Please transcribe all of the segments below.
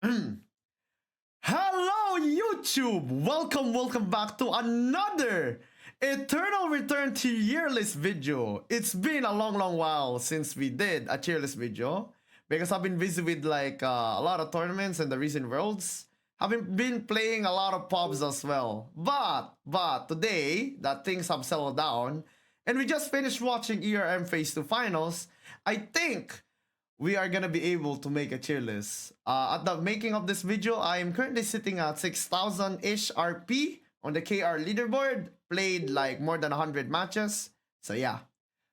Hello YouTube! Welcome back to another Eternal Return to Tierlist video. It's been a long while since we did a Tierlist video because I've been busy with like a lot of tournaments and the recent worlds. I've been playing a lot of pubs as well. But today that things have settled down and we just finished watching ERM Phase 2 finals, I think we are gonna be able to make a tier list. At the making of this video, I am currently sitting at 6,000-ish RP on the KR leaderboard. Played like more than 100 matches. So yeah,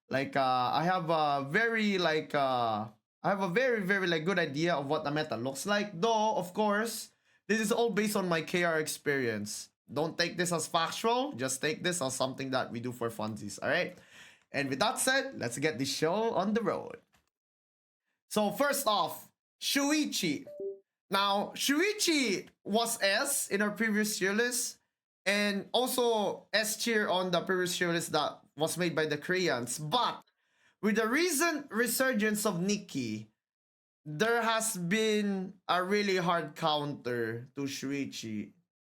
like I have a very like very like good idea of what the meta looks like. Though of course, this is all based on my KR experience. Don't take this as factual. Just take this as something that we do for funsies. All right. And with that said, let's get this show on the road. So first off, Shuichi. Now, Shuichi was S in our previous tier list, and also S tier on the previous tier list that was made by the Koreans. But with the recent resurgence of Nikki, there has been a really hard counter to Shuichi,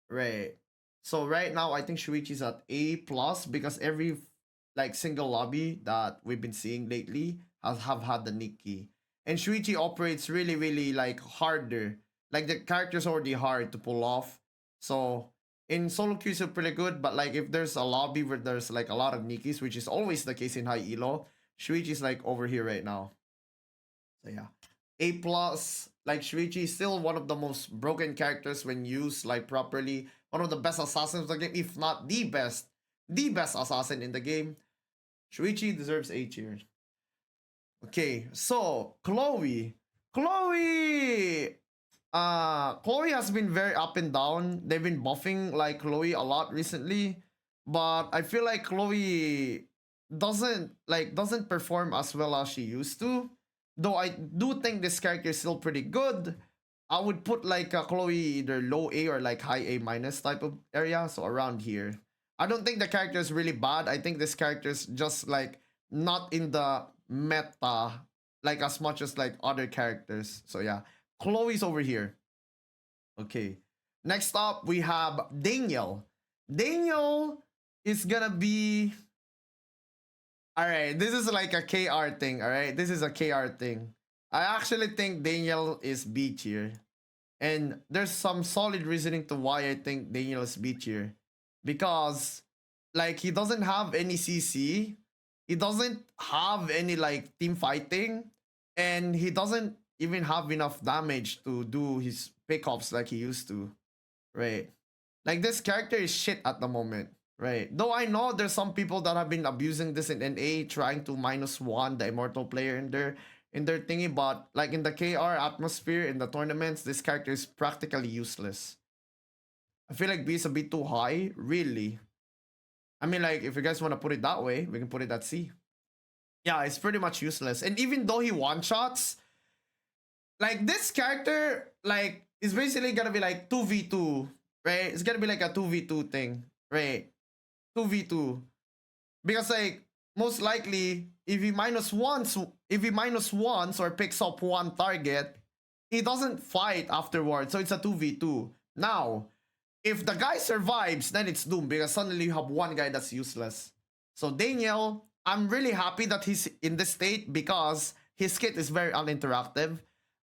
right? So right now, I think Shuichi's at A+, because every like single lobby that we've been seeing lately have had the Nikki. And Shuichi operates really like harder. Like the character's already hard to pull off. So in solo queues are pretty good, but like if there's a lobby where there's like a lot of Nikkis, which is always the case in high elo, Shuichi's like over here right now. So yeah. A+, like Shuichi is still one of the most broken characters when used like properly. One of the best assassins of the game, if not the best assassin in the game. Shuichi deserves A tier. Okay, so Chloe has been very up and down. They've been buffing like Chloe a lot recently, but I feel like Chloe doesn't perform as well as she used to. Though I do think this character is still pretty good. I would put like Chloe either low A or like high A minus type of area, so around here. I don't think the character is really bad. I think this character is just like not in the meta like as much as like other characters. So yeah, Chloe's over here. Okay, next up we have Daniel. Daniel is gonna be, all right, this is like a KR thing. All right, this is a KR thing. I actually think Daniel is B tier, and there's some solid reasoning to why I think Daniel is B tier, because like he doesn't have any CC, he doesn't have any like team fighting, and he doesn't even have enough damage to do his pickups like he used to, right? Like this character is shit at the moment, right? Though I know there's some people that have been abusing this in NA, trying to -1 the immortal player in their thingy, but like in the KR atmosphere in the tournaments, this character is practically useless. I feel like B is a bit too high, really. I mean, like, if you guys want to put it that way, we can put it at C. Yeah, it's pretty much useless. And even though he one-shots, like, this character, like, is basically gonna be like 2v2, right? It's gonna be like a 2v2 thing, right? 2v2. Because, like, most likely, if he minus ones or picks up one target, he doesn't fight afterwards, so it's a 2v2. Now, if the guy survives, then it's doomed because suddenly you have one guy that's useless. So Daniel, I'm really happy that he's in this state because his kit is very uninteractive.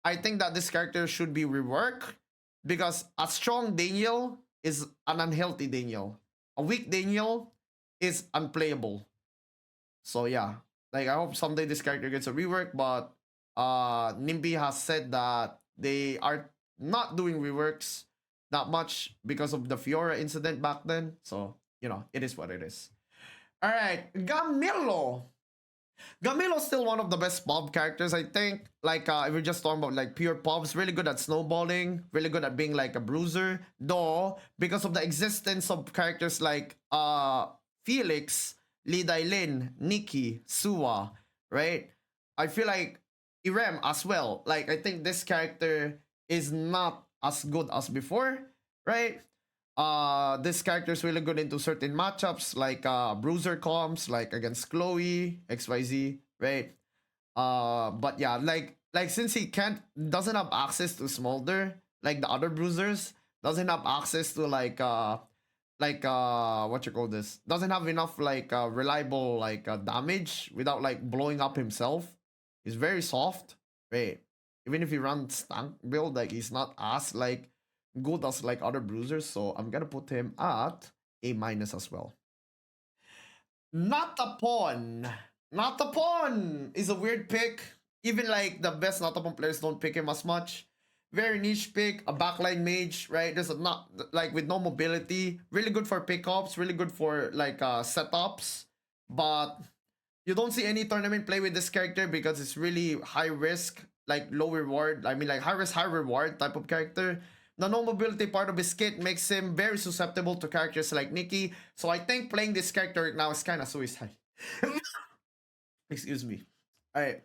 I think that this character should be reworked because a strong Daniel is an unhealthy Daniel. A weak Daniel is unplayable. So yeah, like I hope someday this character gets a rework, but Nimby has said that they are not doing reworks that much because of the Fiora incident back then. So, you know, it is what it is. All right, Gamillo. Gamilo's still one of the best pub characters, I think. Like, if we're just talking about like pure pubs, really good at snowballing, really good at being like a bruiser. Though, because of the existence of characters like Felix, Lee Dailin, Nikki, Suwa, right? I feel like Irem as well. Like, I think this character is not as good as before, right? This character is really good into certain matchups like Bruiser comps, like against Chloe, XYZ, right? But yeah, like since he doesn't have access to Smolder, like the other bruisers, doesn't have access to what you call this, doesn't have enough reliable damage without like blowing up himself. He's very soft, right? Even if he runs tank build, like he's not as like good as like other bruisers. So I'm gonna put him at A minus as well. Not a pawn. Not a pawn is a weird pick. Even like the best not a pawn players don't pick him as much. Very niche pick, a backline mage, right? There's a not like with no mobility, really good for pickups, really good for like setups, but you don't see any tournament play with this character because it's really high risk, like low reward. I mean, like high risk, high reward type of character. The no mobility part of his kit makes him very susceptible to characters like Nikki. So I think playing this character right now is kind of suicide. Excuse me. All right.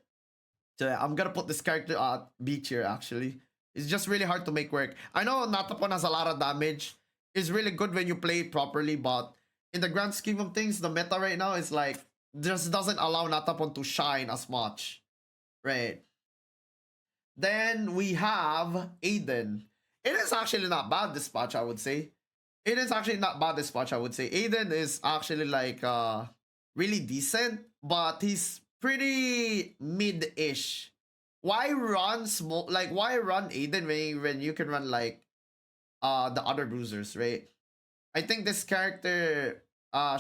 So I'm gonna put this character at B tier actually. It's just really hard to make work. I know Natapon has a lot of damage. It's really good when you play it properly, but in the grand scheme of things, the meta right now is like just doesn't allow Natapon to shine as much. Right. Then we have Aiden. It is actually not bad this patch, I would say. It is actually not bad this patch, I would say. Aiden is actually like really decent, but he's pretty mid-ish. Why run Smoge? Like why run Aiden when you can run like the other bruisers, right? I think this character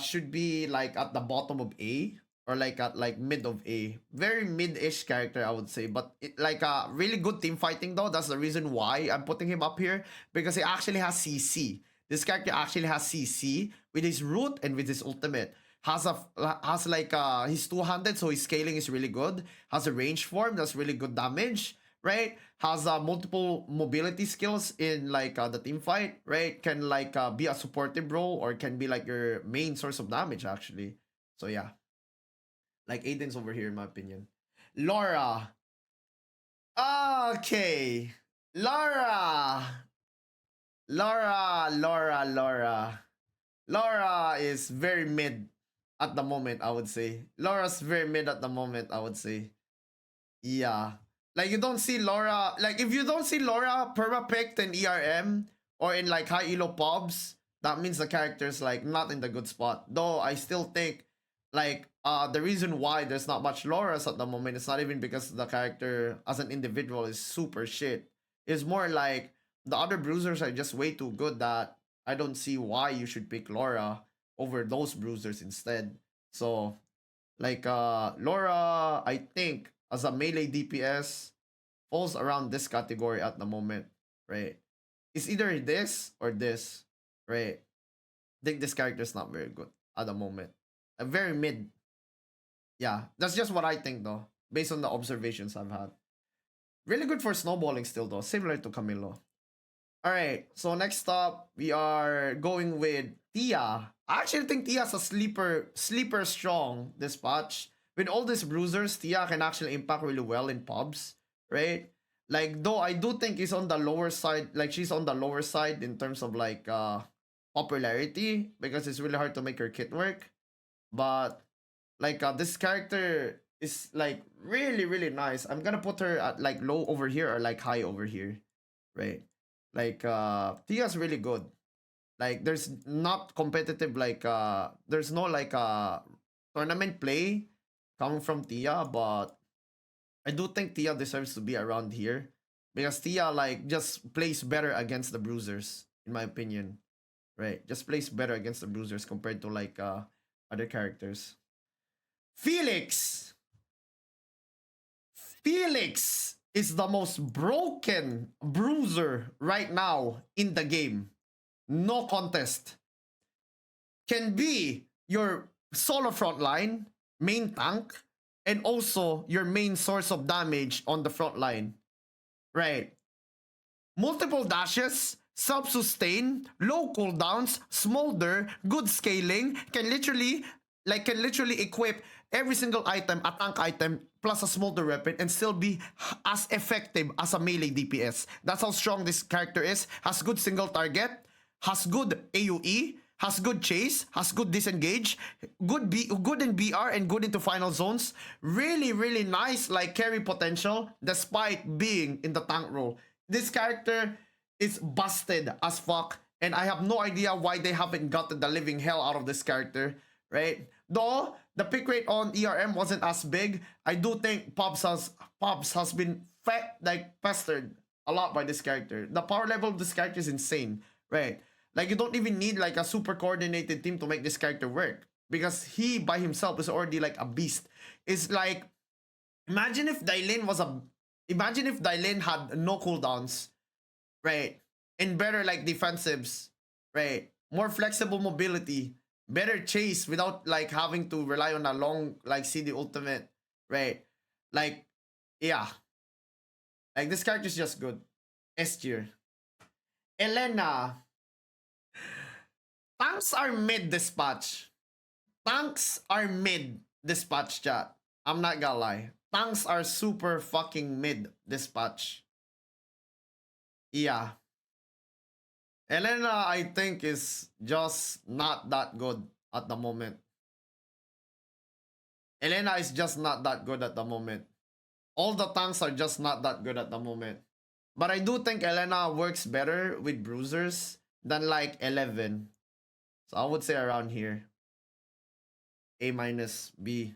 should be like at the bottom of A or like at like mid of A. Very mid-ish character, I would say, but like really good team fighting though. That's the reason why I'm putting him up here, because he actually has CC. This character actually has CC with his root and with his ultimate. Has like he's two-handed, so his scaling is really good. Has a range form that's really good damage, right? Has multiple mobility skills in like the team fight, right? Can like be a supportive role or can be like your main source of damage actually. So yeah, like Aiden's over here in my opinion. Laura. Okay, Laura. Laura is very mid at the moment, I would say. Laura's very mid at the moment, I would say. Yeah. Like you don't see Laura, like if you don't see Laura perma picked in ERM or in like high elo pubs, that means the character's like not in the good spot. Though I still think like the reason why there's not much Laura's at the moment, it's not even because the character as an individual is super shit. It's more like the other bruisers are just way too good that I don't see why you should pick Laura over those bruisers instead. So like Laura, I think as a melee DPS falls around this category at the moment, right? It's either this or this, right? I think this character is not very good at the moment. A very mid. Yeah, that's just what I think though, based on the observations I've had. Really good for snowballing still though, similar to Camilo. Alright, so next up, we are going with Tia. I actually think Tia's a sleeper strong this patch. With all these bruisers, Tia can actually impact really well in pubs, right? Like, though I do think he's on the lower side, like she's on the lower side in terms of like popularity, because it's really hard to make her kit work. But like this character is like really nice. I'm gonna put her at like low over here or like high over here, right? Like Tia's really good. Like there's not competitive like there's no like tournament play coming from Tia, but I do think Tia deserves to be around here because Tia like just plays better against the bruisers in my opinion. Right? Just plays better against the bruisers compared to like other characters. Felix. Felix is the most broken bruiser right now in the game. No contest. Can be your solo front line, main tank, and also your main source of damage on the front line. Right. Multiple dashes, self-sustain, low cooldowns, smolder, good scaling, can literally equip every single item, a tank item, plus a smolder weapon, and still be as effective as a melee DPS. That's how strong this character is. Has good single target, has good AoE, has good chase, has good disengage, good in BR and good into final zones. Really nice like carry potential despite being in the tank role. This character is busted as fuck, and I have no idea why they haven't gotten the living hell out of this character, right? Though the pick rate on ERM wasn't as big, I do think Pubs has been pestered a lot by this character. The power level of this character is insane, right? Like you don't even need like a super coordinated team to make this character work because he by himself is already like a beast. It's like imagine if Dailin had no cooldowns, right? And better like defensives, right? More flexible mobility, better chase without like having to rely on a long like CD ultimate, right? Like, yeah, like this character is just good. S tier. Elena, tanks are mid dispatch. Tanks are mid dispatch chat. I'm not gonna lie. Tanks are super fucking mid dispatch. Yeah. Elena, I think, is just not that good at the moment. Elena is just not that good at the moment. All the tanks are just not that good at the moment. But I do think Elena works better with bruisers than like 11. So I would say around here. A minus, B.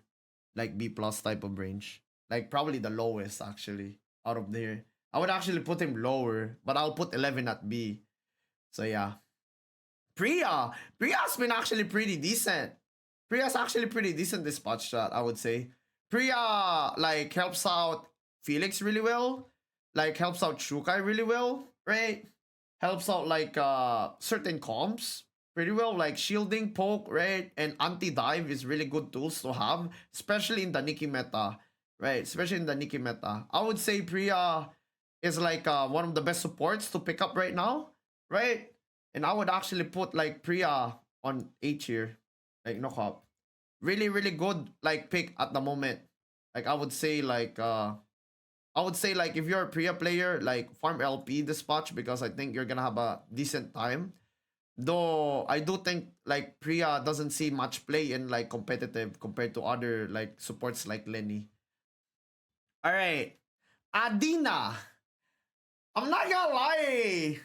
Like B plus type of range. Like probably the lowest actually out of there. I would actually put him lower, but I'll put 11 at B. So yeah. Priya's been actually pretty decent. Priya's actually pretty decent this spot shot, I would say. Priya like helps out Felix really well. Like helps out Shukai really well, right? Helps out like certain comps pretty well, like shielding, poke, right? And anti-dive is really good tools to have, especially in the Nikki meta, right? Especially in the Nikki meta. I would say Priya is like one of the best supports to pick up right now, right? And I would actually put like Priya on A tier, like no cap. Really, really good like pick at the moment. Like I would say like if you're a Priya player, like farm LP dispatch because I think you're gonna have a decent time. Though I do think like Priya doesn't see much play in like competitive compared to other like supports like Lenny. Alright. Adina. I'm not gonna lie.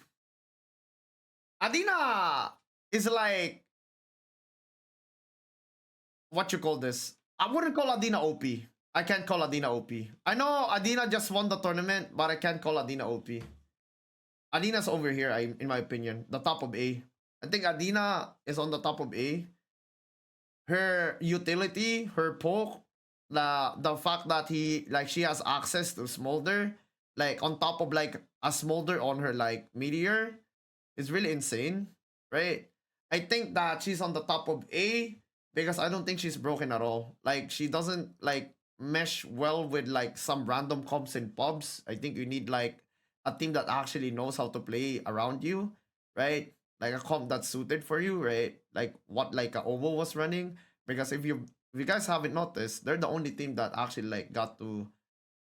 Adina is like what you call this? I wouldn't call Adina OP. I can't call Adina OP. I know Adina just won the tournament, but I can't call Adina OP. Adina's over here, in my opinion. The top of A. I think Adina is on the top of A. Her utility, her poke, the fact that she has access to Smolder, like on top of like a Smolder on her like meteor, is really insane, right? I think that she's on the top of A because I don't think she's broken at all. Like she doesn't like mesh well with like some random comps in pubs. I think you need like a team that actually knows how to play around you, right? Like a comp that's suited for you, right? Like what like a Ovo was running. Because if you guys haven't noticed, they're the only team that actually like got to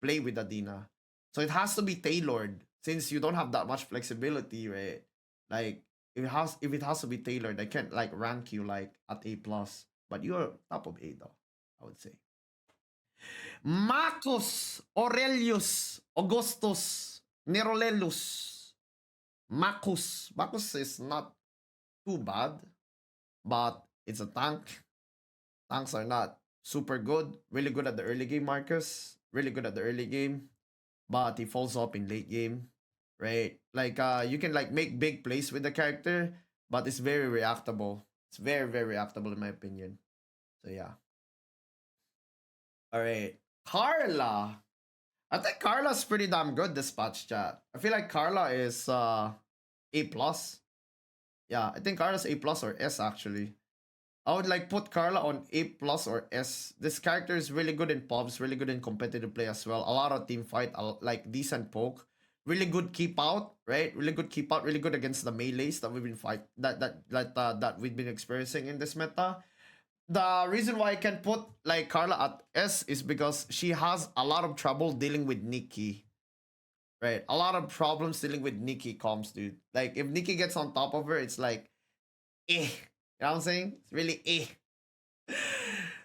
play with Adina. So it has to be tailored since you don't have that much flexibility, right? Like if it has to be tailored, I can't like rank you like at A plus, but you're top of A though, I would say. Marcus Aurelius Augustus Nerolellus. Marcus is not too bad, but it's a tank. Tanks are not super good. Really good at the early game, Marcus. Really good at the early game, but he falls off in late game, right? Like you can like make big plays with the character, but it's very reactable. It's very very reactable in my opinion. So yeah. All right, Carla. I think Carla's pretty damn good this patch chat. I feel like Carla is A plus. Yeah, I think Carla's A plus or S actually. I would like put Carla on A plus or S. This character is really good in pubs, really good in competitive play as well. A lot of team fight, like decent poke, really good keep out, right? Really good keep out, really good against the melees that we've been that we've been experiencing in this meta. The reason why I can put like Carla at S is because she has a lot of trouble dealing with Nikki. Right, a lot of problems dealing with Nikki comms, dude. Like if Nikki gets on top of her, it's like, eh. You know what I'm saying? It's really eh.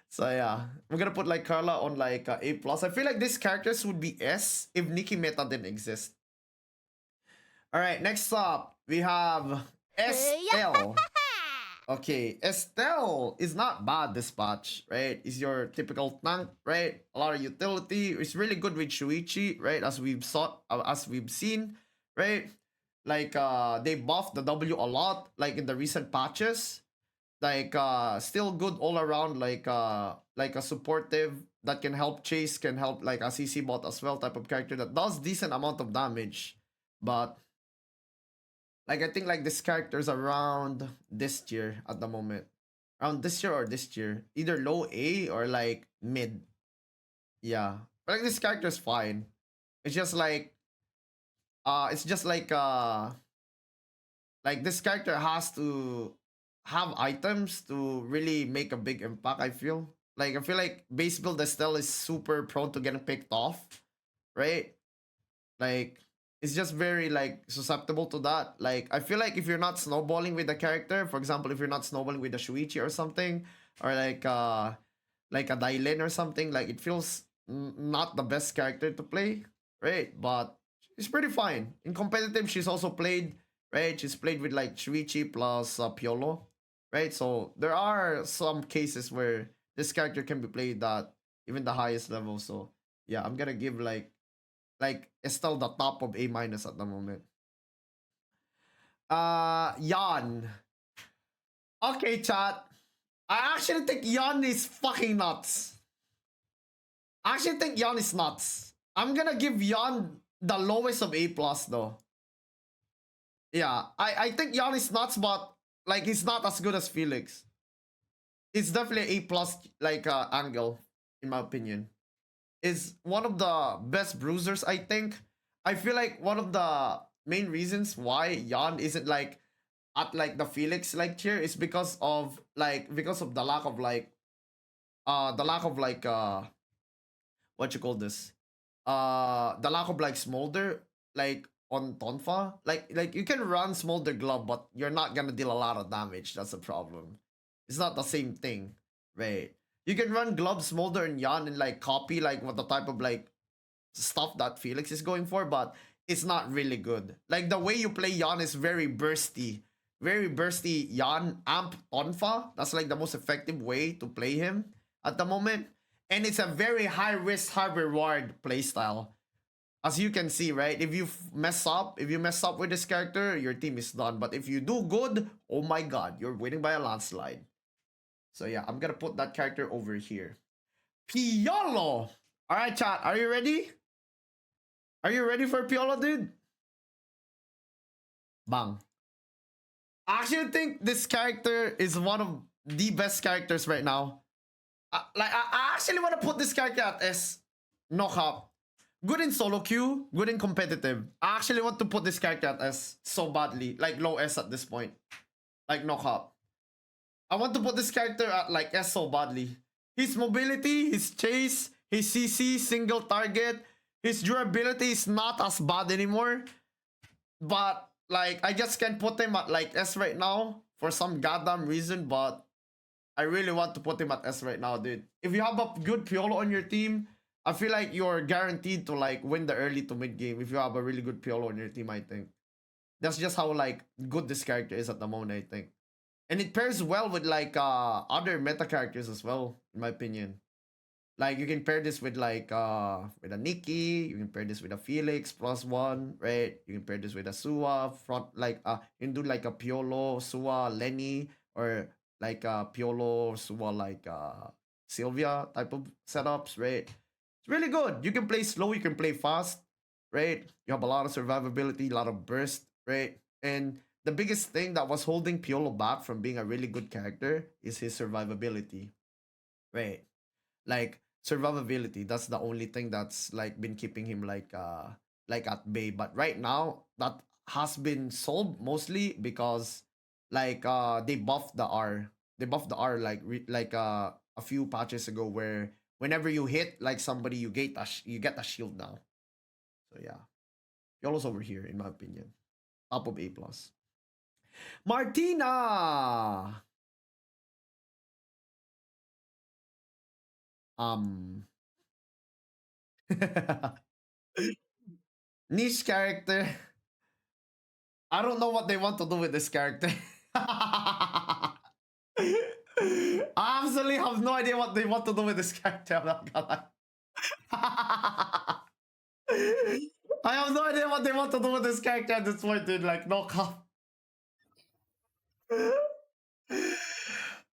So yeah, we're gonna put like Carla on like A plus. I feel like these characters would be S if Nikki meta didn't exist. All right, next up we have Estelle. Okay, Estelle is not bad this patch, right? Is your typical tank, right? A lot of utility. It's really good with Shuichi, right? As we've seen, right? Like they buffed the W a lot, like in the recent patches. Like still good all around, like a supportive that can help chase, can help like a CC bot as well type of character that does decent amount of damage. But like I think like this character is around this tier at the moment. Around this year or this year. Either low A or like mid. Yeah. But like this character is fine. It's just like this character has to have items to really make a big impact, I feel. Like I feel like base build Estelle is super prone to getting picked off, right? Like it's just very like susceptible to that. Like I feel like if you're not snowballing with the character, for example, if you're not snowballing with the Shuichi or something, or like a Dailin or something, like it feels not the best character to play, right? But it's pretty fine. In competitive, she's also played, right? She's played with like Shuichi plus Piolo, right? So there are some cases where this character can be played at even the highest level. So yeah, I'm gonna give like it's still the top of A minus at the moment. Yan. Okay, chat. I actually think Yan is fucking nuts. I actually think Yan is nuts. I'm gonna give Yan the lowest of A plus though. Yeah, I think Yan is nuts, but like he's not as good as Felix. It's definitely A plus like angle in my opinion. Is one of the best bruisers, I think. I feel like one of the main reasons why Yan isn't like at like the Felix like tier is because of the lack of what you call this? The lack of like smolder like on Tonfa. Like you can run smolder glove, but you're not gonna deal a lot of damage. That's the problem. It's not the same thing, right? You can run glove, smolder, and Yan and like copy like what the type of like stuff that Felix is going for, but it's not really good. Like the way you play Yan is very bursty. Very bursty Yan amp Tonfa. That's like the most effective way to play him at the moment. And it's a very high risk, high reward playstyle. As you can see, right? If you mess up with this character, your team is done. But if you do good, oh my god, you're winning by a landslide. So yeah, I'm gonna put that character over here. Piolo! Alright, chat, are you ready? Are you ready for Piolo, dude? Bang. I actually think this character is one of the best characters right now. I actually want to put this character at S. No cap. Good in solo queue, good in competitive. I actually want to put this character at S so badly. Like low S at this point. Like no cap. I want to put this character at like S so badly. His mobility, his chase, his CC, single target, his durability is not as bad anymore. But like I just can't put him at like S right now for some goddamn reason, but I really want to put him at S right now, dude. If you have a good Piolo on your team, I feel like you're guaranteed to like win the early to mid game if you have a really good Piolo on your team, I think. That's just how like good this character is at the moment, I think. And it pairs well with like other meta characters as well, in my opinion. Like you can pair this with a Nikki, you can pair this with a Felix +1, right? You can pair this with a Sua front you can do like a Piolo, Sua, Lenny, or like a Piolo, Sua like Sylvia type of setups, right? It's really good. You can play slow, you can play fast, right? You have a lot of survivability, a lot of burst, right? And the biggest thing that was holding Piolo back from being a really good character is his survivability, right? Like survivability, that's the only thing that's like been keeping him like at bay. But right now that has been solved mostly because they buffed the R. They buffed the R a few patches ago where whenever you hit like somebody you get a shield now. So yeah, Yolo's over here in my opinion, top of A plus. Martina. um Niche character. I don't know what they want to do with this character. I absolutely have no idea what they want to do with this character. I'm not gonna lie. I have no idea what they want to do with this character at this point, dude. Like, no cap.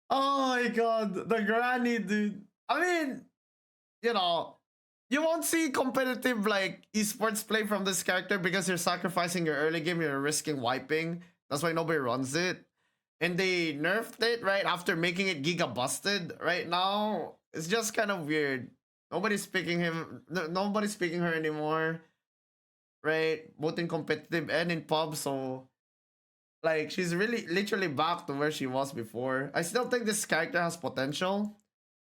Oh my god, the granny, dude. I mean, you know, you won't see competitive like esports play from this character because you're sacrificing your early game, you're risking wiping. That's why nobody runs it. And they nerfed it right after making it giga busted. Right now, it's just kind of weird. Nobody's picking him. Nobody's picking her anymore. Right? Both in competitive and in pub. So, like, she's really literally back to where she was before. I still think this character has potential.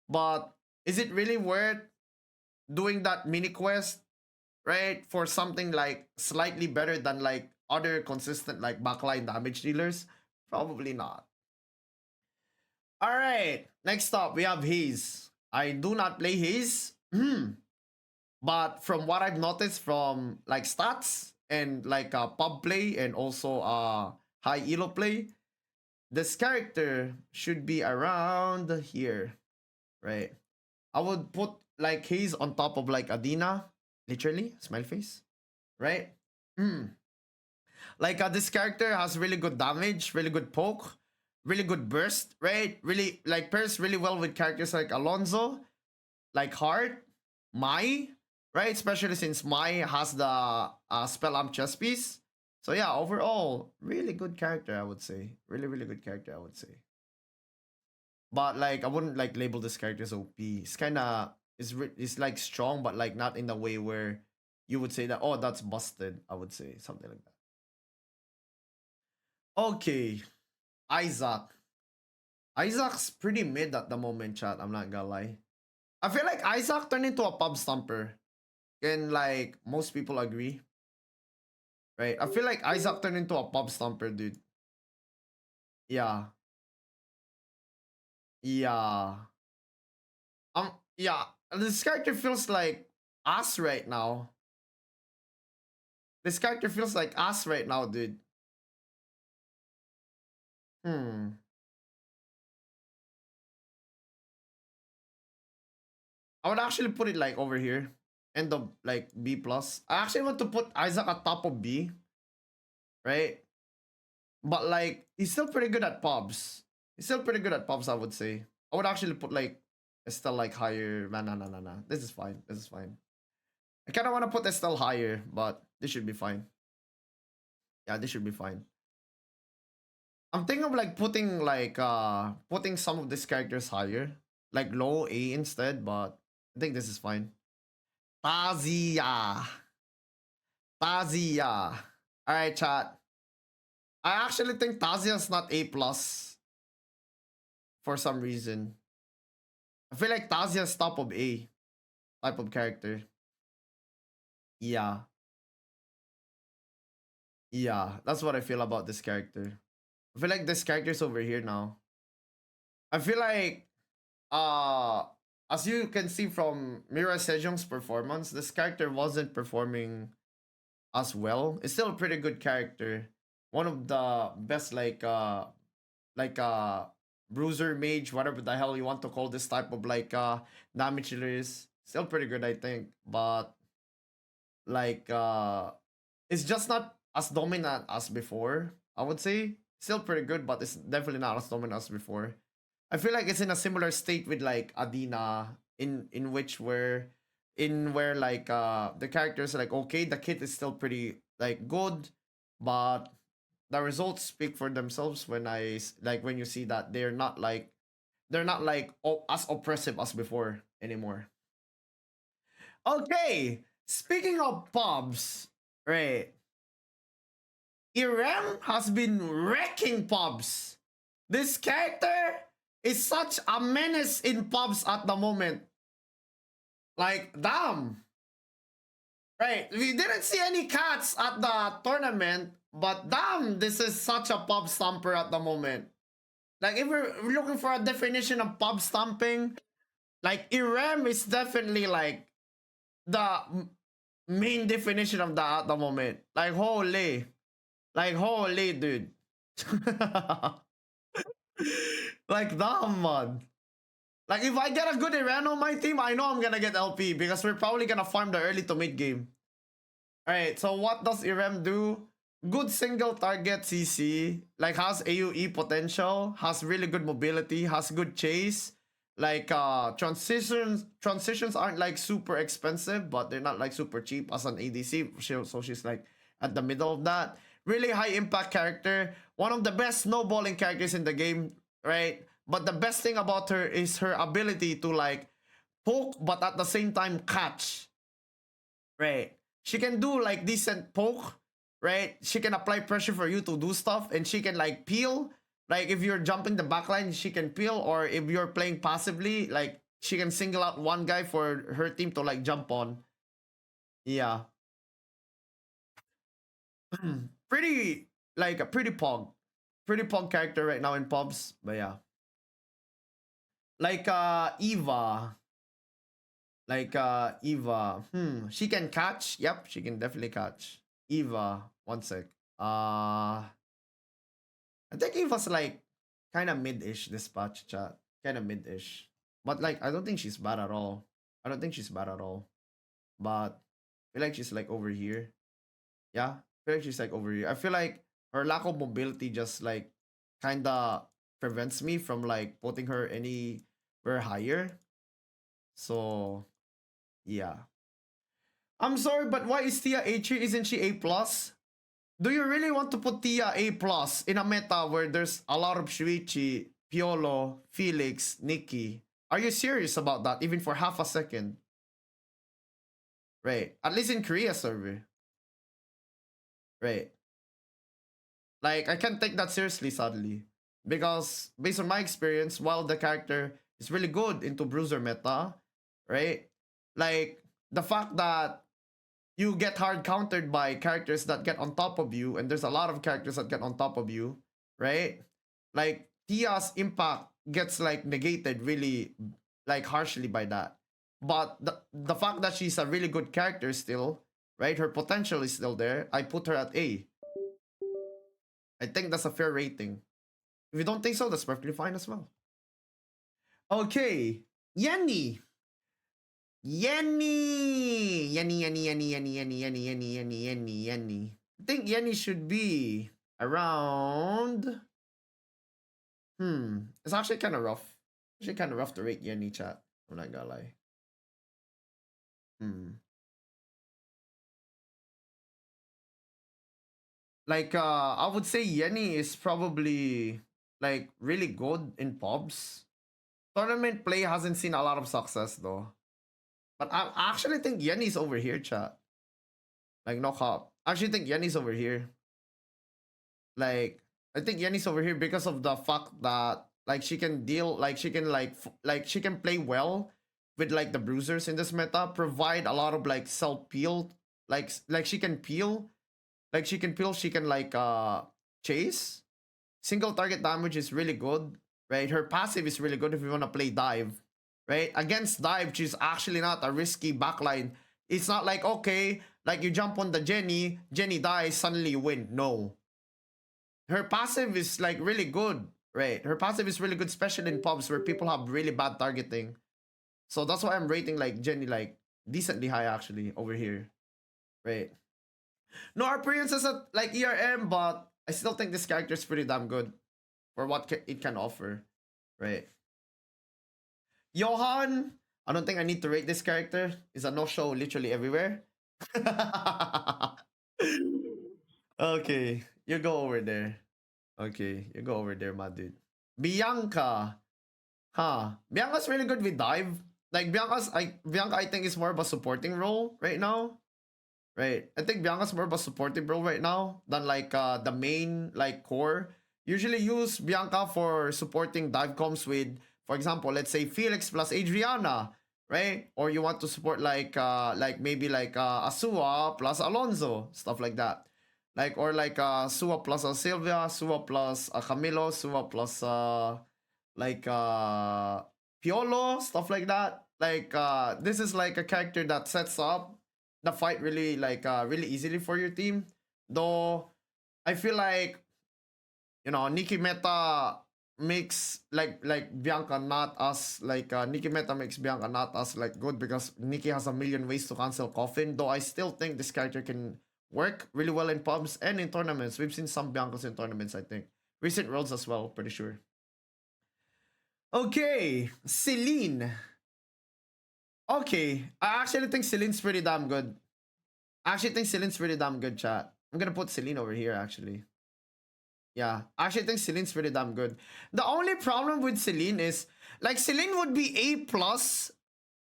But is it really worth doing that mini quest, right? For something like slightly better than like other consistent like backline damage dealers? Probably not. All right, next up we have Haze. I do not play Haze, but from what I've noticed from like stats and like pub play and also high elo play, this character should be around here, right? I would put like Haze on top of like Adina, literally, smile face, right? Like this character has really good damage, really good poke, really good burst, right? Really like pairs really well with characters like Alonzo, like Heart, Mai, right? Especially since Mai has the spell amp chest piece. So yeah, overall, really good character, I would say. Really, really good character, I would say. But like, I wouldn't like label this character as OP. It's kind of it's like strong, but like not in the way where you would say that, oh, that's busted. I would say something like that. Okay, Isaac. Isaac's pretty mid at the moment, chat. I'm not gonna lie. I feel like Isaac turned into a pub-stomper. Can like most people agree? Right? I feel like Isaac turned into a pub-stomper, dude. Yeah. Yeah. Yeah. This character feels like us right now. This character feels like us right now, dude. I would actually put it like over here. End of like B plus. I actually want to put Isaac at top of B. Right? But like he's still pretty good at pubs. He's still pretty good at pubs, I would say. I would actually put like Estelle like higher. Nah. This is fine. This is fine. I kinda wanna put Estelle higher, but this should be fine. Yeah, this should be fine. I'm thinking of like putting some of these characters higher. Like low A instead, but I think this is fine. Tazia. Tazia. Alright, chat. I actually think Tazia's not A plus for some reason. I feel like Tazia's top of A type of character. Yeah. Yeah, that's what I feel about this character. I feel like this character's over here now. I feel like as you can see from Mira Sejong's performance, this character wasn't performing as well. It's still a pretty good character. One of the best like bruiser mage, whatever the hell you want to call this type of like damage dealers. Still pretty good, I think. But like it's just not as dominant as before, I would say. Still pretty good, but it's definitely not as dominant as before. I feel like it's in a similar state with like Adina, in which where like the characters are like okay, the kit is still pretty like good, but the results speak for themselves when when you see that they're not like as oppressive as before anymore. Okay, speaking of pubs, right? Irem has been wrecking pubs. This character is such a menace in pubs at the moment. Like, damn. Right, we didn't see any cats at the tournament, but damn, this is such a pub stomper at the moment. Like, if we're looking for a definition of pub stomping, like, Irem is definitely like the main definition of that at the moment. Like, holy. Like, holy dude. Like, damn, man. Like, if I get a good Iran on my team, I know I'm gonna get LP because we're probably gonna farm the early to mid game. Alright, so what does Irem do? Good single target CC, like has AoE potential, has really good mobility, has good chase. Like transitions aren't like super expensive, but they're not like super cheap as an ADC. So she's like at the middle of that. Really high impact character, one of the best snowballing characters in the game, right? But the best thing about her is her ability to like poke, but at the same time catch, right? She can do like decent poke, right? She can apply pressure for you to do stuff, and she can like peel. Like if you're jumping the backline, she can peel, or if you're playing passively, like she can single out one guy for her team to like jump on. Yeah. Pretty like a pretty pog. Pretty pog character right now in pubs, but yeah. Like Eva. Like Eva. She can catch. Yep, she can definitely catch. Eva. One sec. I think Eva's like kind of mid-ish this patch, chat. Kind of mid-ish. But like I don't think she's bad at all. I don't think she's bad at all. But I feel like she's like over here. Yeah. I feel like she's like over here. I feel like her lack of mobility just like kinda prevents me from like putting her anywhere higher. So yeah. I'm sorry, but why is Tia A tier? Isn't she A plus? Do you really want to put Tia A plus in a meta where there's a lot of Shuichi, Piolo, Felix, Nikki? Are you serious about that? Even for half a second? Right. At least in Korea server. Right. Like, I can't take that seriously, sadly. Because, based on my experience, while the character is really good into Bruiser meta, right? Like, the fact that you get hard countered by characters that get on top of you, and there's a lot of characters that get on top of you, right? Like, Tia's impact gets, like, negated really, like, harshly by that. But the fact that she's a really good character still, right? Her potential is still there. I put her at A. I think that's a fair rating. If you don't think so, that's perfectly fine as well. Okay, Yenny. Yenny. Yenny, Yenny, Yenny, Yenny, Yenny, Yenny, Yenny, Yenny, Yenny, Yenny. I think Yenny should be around. It's actually kind of rough. Actually, kind of rough to rate Yenny, chat. I'm not gonna lie. Like, I would say Yenny is probably like really good in pubs. Tournament play hasn't seen a lot of success though. But I actually think Yenny's over here, chat. Like, no cop. I actually think Yenny's over here. Like, I think Yenny's over here because of the fact that like she can deal, like she can like she can play well with like the bruisers in this meta, provide a lot of like self peel, like she can peel, like she can peel, she can like chase. Single target damage is really good, right? Her passive is really good if you want to play dive, right? Against dive, she's actually not a risky backline. It's not like, okay, like you jump on the Jenny, Jenny dies, suddenly you win. No. Her passive is like really good, right? Her passive is really good, especially in pubs where people have really bad targeting. So that's why I'm rating like Jenny like decently high actually over here, right? No appearances at like ERM, but I still think this character is pretty damn good for what it can offer, right? Johan, I don't think I need to rate this character. Is a no-show literally everywhere. Okay, you go over there. Okay, you go over there, my dude. Bianca. Huh. Bianca's really good with dive. Like Bianca I think is more of a supporting role right now. Right. I think Bianca's more of a supportive role right now than like the main like core. Usually use Bianca for supporting dive comms with, for example, let's say Felix plus Adriana, right? Or you want to support like maybe like Asua plus Alonso, stuff like that. Like or like Sua plus Sylvia, Sua plus Camilo, Sua plus like Piolo, stuff like that. Like this is like a character that sets up the fight really like really easily for your team. Though I feel like, you know, Nikki Meta makes like Bianca not as like Nikki Meta makes Bianca not as like good because Nikki has a million ways to cancel Coffin. Though I still think this character can work really well in pubs and in tournaments. We've seen some Biancas in tournaments, I think. Recent worlds as well, pretty sure. Okay, Celine. Okay, I actually think Celine's pretty damn good. I actually think Celine's pretty damn good, chat. I'm gonna put Celine over here, actually. Yeah, I actually think Celine's pretty damn good. The only problem with Celine is, like, Celine would be A plus,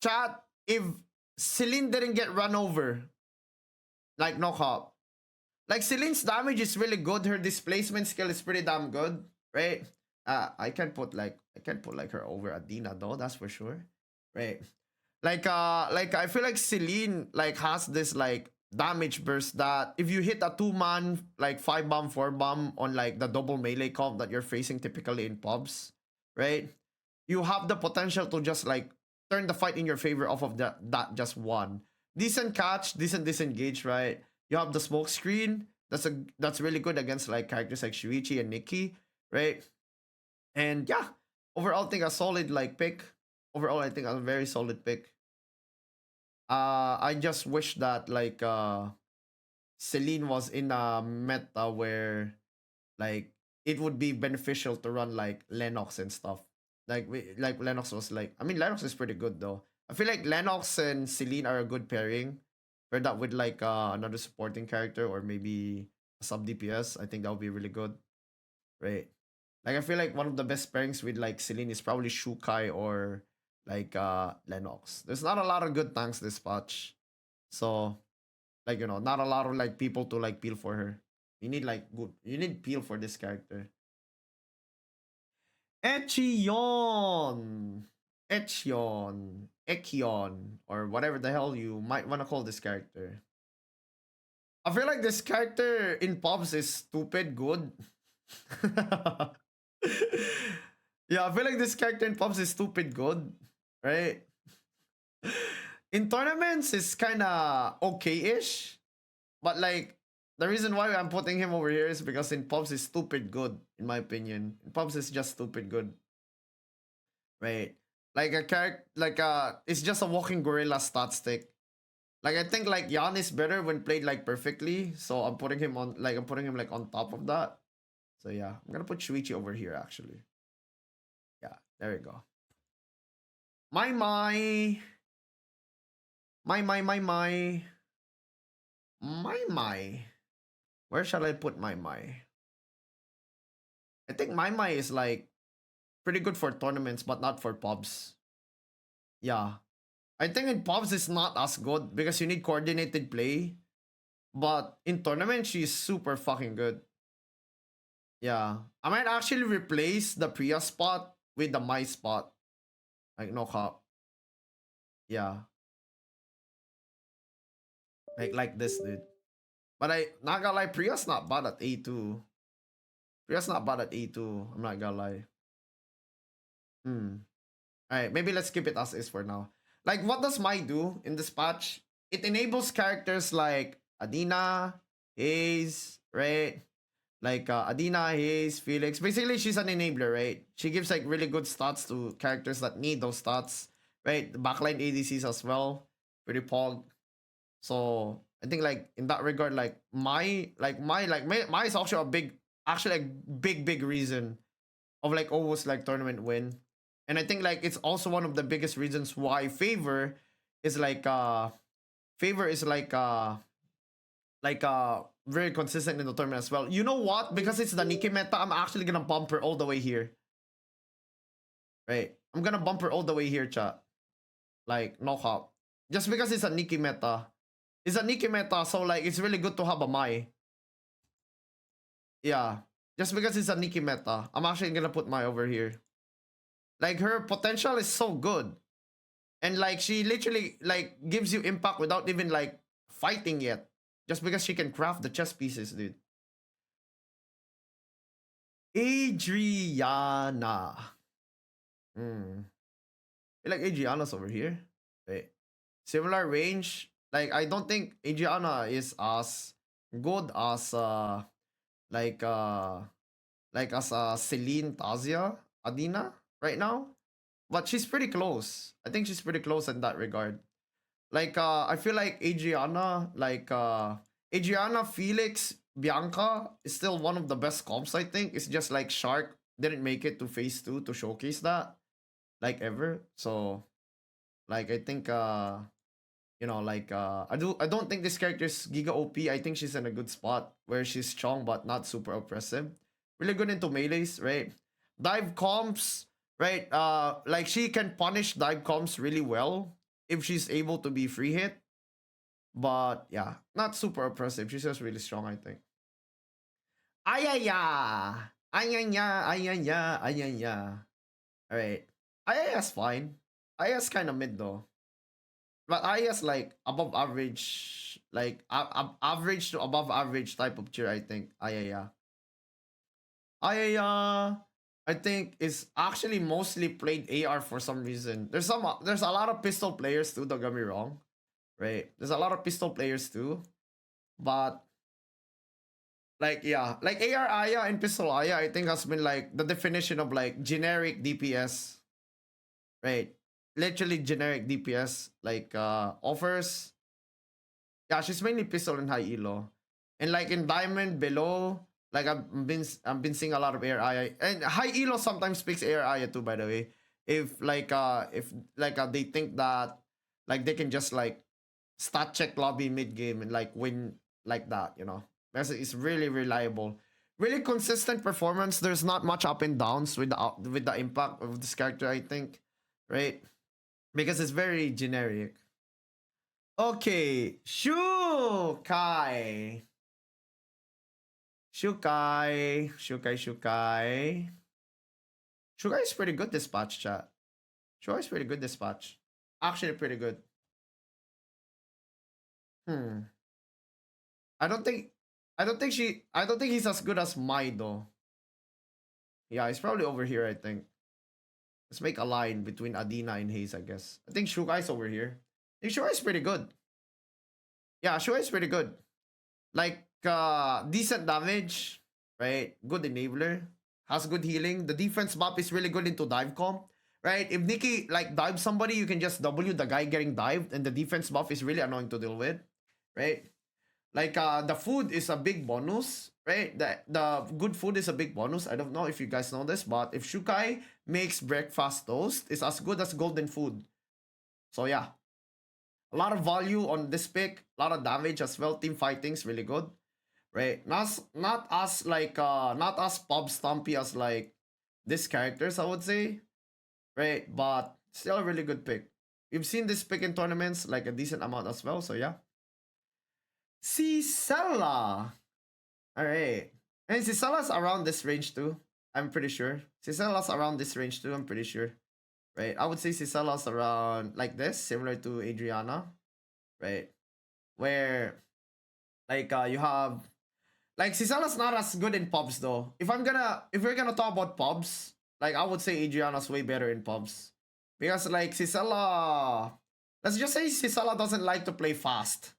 chat, if Celine didn't get run over. Like, no cop. Like, Celine's damage is really good. Her displacement skill is pretty damn good, right? I can't put like her over Adina though, that's for sure. Right. Like I feel like Celine like has this like damage burst that if you hit a 2-man like 5-bomb 4-bomb on like the double melee comp that you're facing typically in pubs, right? You have the potential to just like turn the fight in your favor off of that just one. Decent catch, decent disengage, right? You have the smoke screen. That's really good against like characters like Shuichi and Nikki, right? And yeah, overall I think a solid like pick. Overall I think a very solid pick. I just wish that like Celine was in a meta where like it would be beneficial to run like Lennox and stuff. Like Lennox was like, I mean Lennox is pretty good though. I feel like Lennox and Celine are a good pairing. Pair that with like another supporting character or maybe a sub DPS. I think that would be really good. Right. Like I feel like one of the best pairings with like Celine is probably Shukai or like Lennox. There's not a lot of good tanks this patch. So like, you know, not a lot of like people to like peel for her. You need like good, you need peel for this character. Echion. Echion, or whatever the hell you might want to call this character. I feel like this character in pubs is stupid good. Yeah, I feel like this character in pubs is stupid good, right? In tournaments, it's kind of okay-ish, but like the reason why I'm putting him over here is because in pubs is stupid good, in my opinion. In pubs is just stupid good, right? Like a character, like it's just a walking gorilla stat stick. Like I think like Yan is better when played like perfectly, so I'm putting him on like on top of that. So yeah, I'm gonna put Shuichi over here actually. Yeah, there we go. My my my my my my my. Where shall I put my my? I think my is like pretty good for tournaments, but not for pubs. Yeah, I think in pubs it's not as good because you need coordinated play. But in tournaments, she's super fucking good. Yeah, I might actually replace the Priya spot with the my spot. Like no cop. Yeah, like this, dude. But I not gonna lie, Priya's not bad at A2. Priya's not bad at A2. I'm not gonna lie. Alright, maybe let's keep it as is for now. Like, what does Mai do in this patch? It enables characters like Adina, Hayes, right? Like Adina, Hayes, Felix. Basically, she's an enabler, right? She gives like really good stats to characters that need those stats, right? The backline ADCs as well. Pretty pog. So I think like in that regard, like my is actually a big reason of like almost like tournament win. And I think like it's also one of the biggest reasons why is like favor is like very consistent in the tournament as well. You know what? Because it's the Nikki meta, I'm actually gonna bump her all the way here. Right? I'm gonna bump her all the way here, chat. Like no hop. Just because it's a Nikki meta. It's a Nikki meta, so like it's really good to have a Mai. Yeah. Just because it's a Nikki meta, I'm actually gonna put Mai over here. Like her potential is so good. And like she literally like gives you impact without even like fighting yet. Just because she can craft the chess pieces, dude. Adriana. I feel like Adriana's over here. Wait. Similar range. Like I don't think Adriana is as good as like uh like as a Celine Tazia Adina right now. But she's pretty close. I think she's pretty close in that regard. I feel like Adriana, Felix, Bianca is still one of the best comps, I think. It's just like Shark didn't make it to phase 2 to showcase that like ever. So like I think I don't think this character is Giga OP. I think she's in a good spot where she's strong but not super oppressive. Really good into melees, right? Dive comps, right? Like she can punish dive comps really well if she's able to be free hit. But yeah, not super oppressive. She's just really strong, I think. Ayaya! Ayaya, ayaya, ayaya. Alright. Ayaya's fine. Ayaya's kind of mid though. But Aya's like above average, like average to above average type of tier, I think. Ayaya. Ayaya, I think is actually mostly played AR for some reason. There's a lot of pistol players too, don't get me wrong. Right? There's a lot of pistol players too. But like yeah, like AR Aya and Pistol Aya, I think has been like the definition of like generic DPS, right? Literally generic DPS, like offers. Yeah, she's mainly pistol and high elo, and like in diamond below, like I've been seeing a lot of AR Aya and high elo sometimes picks AR Aya too. By the way, if they think that like they can just like stat check lobby mid game and like win like that, you know. Because it's really reliable, really consistent performance. There's not much up and downs with the impact of this character, I think, right? Because it's very generic. Okay, Shukai. Shukai is pretty good dispatch, chat. Shukai is pretty good dispatch. Actually, pretty good. Hmm. I don't think I don't think he's as good as Mai though. Yeah, he's probably over here, I think. Let's make a line between Adina and Hayes, I guess. I think Shugai's over here. I think Shugai's pretty good. Yeah, Shugai's pretty good. Like decent damage, right? Good enabler. Has good healing. The defense buff is really good into dive comp. Right? If Nikki like dives somebody, you can just W the guy getting dived, and the defense buff is really annoying to deal with. Right? Like the food is a big bonus, right? The good food is a big bonus. I don't know if you guys know this, but if Shukai makes breakfast toast, it's as good as golden food. So yeah, a lot of value on this pick, a lot of damage as well. Team fighting's really good, right? Not as pub stumpy as like these characters, I would say, right? But still a really good pick. We've seen this pick in tournaments like a decent amount as well. So yeah. Cicella. Alright. And Cicella's around this range too. I'm pretty sure. Cicella's around this range too, I'm pretty sure. Right? I would say Cicella's around like this, similar to Adriana. Right? Where you have like Cicella's not as good in pubs though. If we're gonna talk about pubs, like I would say Adriana's way better in pubs. Because like Cicella, let's just say Cicella doesn't like to play fast.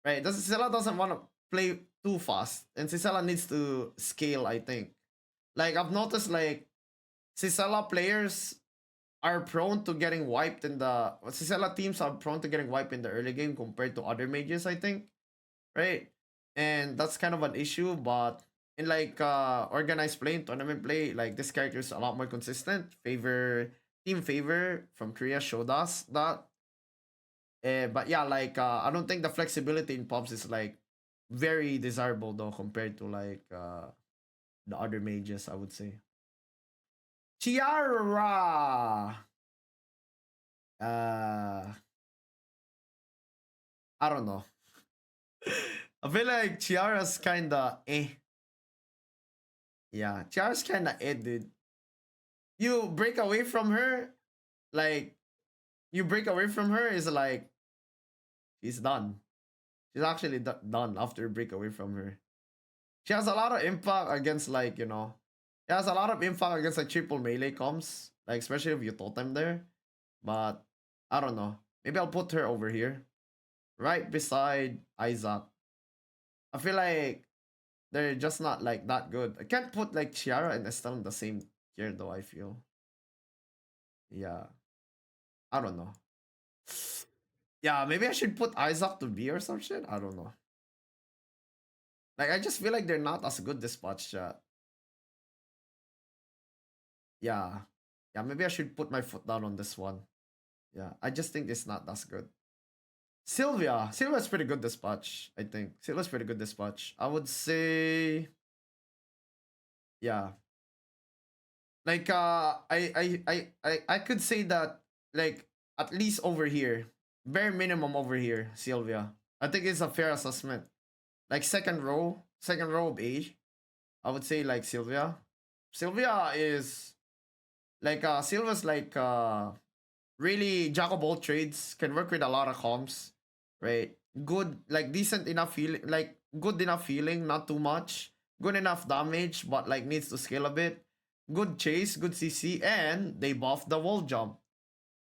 Right? Cicella doesn't want to play too fast, and Cicella needs to scale, I think. Like I've noticed like Cicella players are prone to getting wiped in the Cicella teams are prone to getting wiped in the early game compared to other mages, I think. Right? And that's kind of an issue, but in like organized play and tournament play, like this character is a lot more consistent. Team favor from Korea showed us that. But yeah, like I don't think the flexibility in pubs is like very desirable though compared to like the other mages, I would say. Chiara. Uh I don't know. I feel like Chiara's kinda eh. Yeah, Chiara's kinda eh, dude. You break away from her, like you break away from her is like she's done. She's actually done after you break away from her. She has a lot of impact against like, you know, she has a lot of impact against like triple melee comps, like especially if you totem there. But I don't know. Maybe I'll put her over here, right beside Isaac. I feel like They're just not like that good. I can't put like Chiara and Estelle in the same tier though, I feel. Yeah. I don't know. Yeah, maybe I should put Isaac to B or some shit. I don't know. Like I just feel like they're not as good this patch chat. Yeah. Yeah, maybe I should put my foot down on this one. Yeah, I just think it's not as good. Sylvia. Sylvia's pretty good this patch, I think. Sylvia's pretty good this patch. I would say yeah. Like I could say that like at least over here. Bare minimum over here, Sylvia. I think it's a fair assessment. Like second row of age. I would say like Sylvia. Sylvia is like Sylvia's like really jack of all trades, can work with a lot of comps, right? Good, like decent enough feeling, like good enough feeling, not too much. Good enough damage, but like needs to scale a bit. Good chase, good CC, and they buff the wall jump.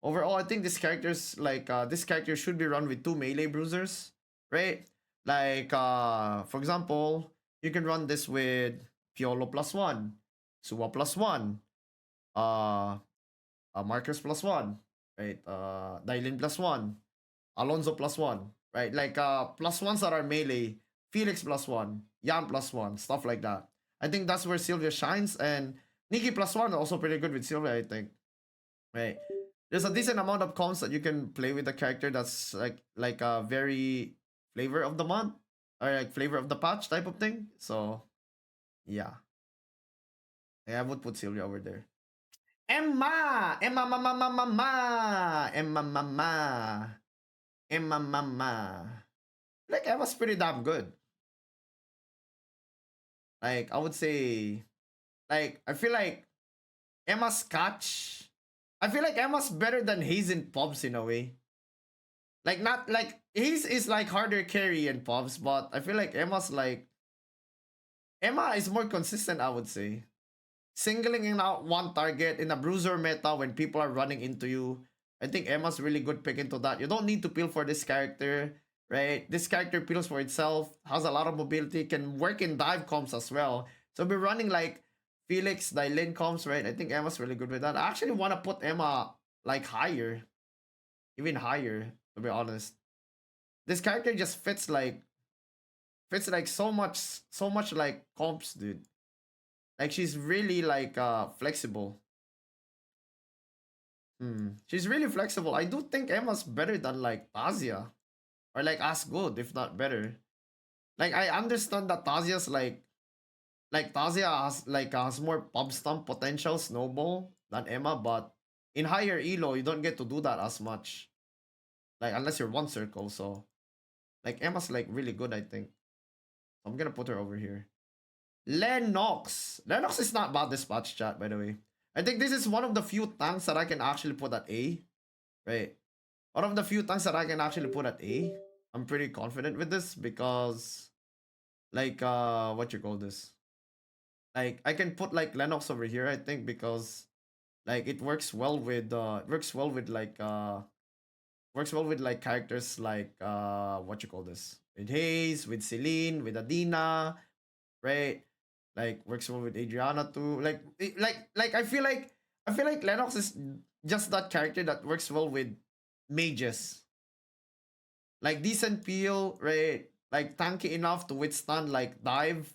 Overall, I think this character should be run with two melee bruisers, right? Like for example, you can run this with Piolo +1, Suwa +1, uh Marcus +1, right? Dylin +1, Alonso +1, right? Like +1s that are melee, Felix +1, Yan +1, stuff like that. I think that's where Sylvia shines, and Nikki +1 also pretty good with Sylvia, I think. Right. There's a decent amount of comps that you can play with a character that's like a very flavor of the month or like flavor of the patch type of thing. So yeah. Yeah, I would put Sylvia over there. Emma! Emma mama mama mama! Emma mama! Emma mama! Like Emma's pretty damn good. Like I would say like I feel like Emma's catch. I feel like Emma's better than Hayes in pubs in a way. Like not like Hayes is like harder carry in pubs, but I feel like Emma is more consistent, I would say. Singling out one target in a bruiser meta when people are running into you. I think Emma's really good pick into that. You don't need to peel for this character, right? This character peels for itself, has a lot of mobility, can work in dive comps as well. So we're running like Felix, Dylin comps, right? I think Emma's really good with that. I actually want to put Emma like higher, even higher, to be honest. This character just fits like so much like comps, dude. Like she's really like flexible. She's really flexible. I do think Emma's better than like Tazia. Or like as good, if not better. Like I understand that Tazia's like Tazia has more pub stomp potential snowball than Emma, but in higher elo you don't get to do that as much. Like unless you're one circle, so like Emma's like really good, I think. So I'm gonna put her over here. Lennox. Lennox is not bad this patch, chat, by the way. I think this is one of the few tanks that I can actually put at A. Right. One of the few tanks that I can actually put at A. I'm pretty confident with this because like what you call this? Like I can put like Lennox over here, I think, because like it works well with works well with like characters like what you call this? With Hayes, with Celine, with Adina, right? Like works well with Adriana too. Like I feel like Lennox is just that character that works well with mages. Like decent peel, right? Like tanky enough to withstand like dive,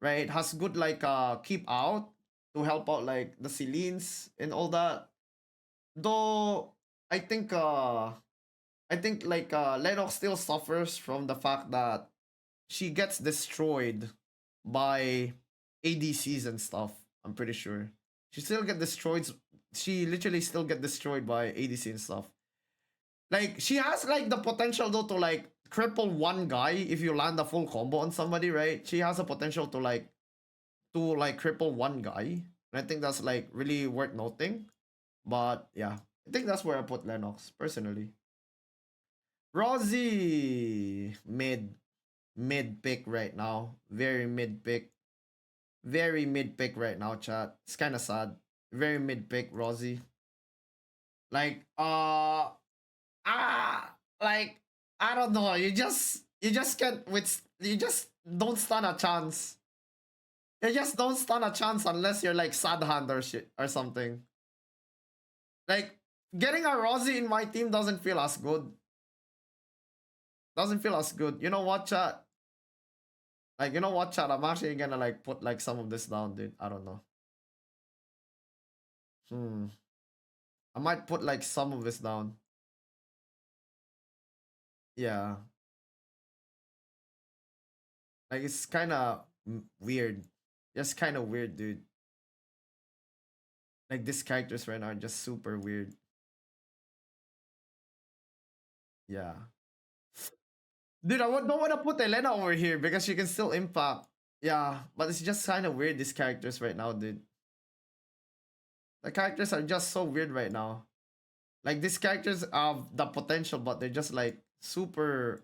right? Has good like keep out to help out like the Celines and all that. Though I think like Lennox still suffers from the fact that she gets destroyed by ADCs and stuff. I'm pretty sure she still get destroyed. She literally still get destroyed by ADC and stuff. Like she has like the potential though to like cripple one guy if you land a full combo on somebody, right? She has a potential to like cripple one guy. And I think that's like really worth noting. But yeah, I think that's where I put Lennox personally. Rosie mid pick right now. Very mid pick. Very mid pick right now, chat. It's kind of sad. Very mid pick, Rosie. Like like I don't know. You just can't with you just don't stand a chance You just don't stand a chance unless you're like sad hand or shit or something. Like getting a Rosie in my team doesn't feel as good. Doesn't feel as good. You know what, chat? Like, you know what, chat? I'm actually gonna like put like some of this down, dude. I don't know. I might put like some of this down. Yeah. Like it's kind of weird. Just kind of weird, dude. Like these characters right now are just super weird. Yeah. Dude, don't want to put Elena over here because she can still impact. Yeah, but it's just kind of weird, these characters right now, dude. The characters are just so weird right now. Like, these characters have the potential, but they're just, like, super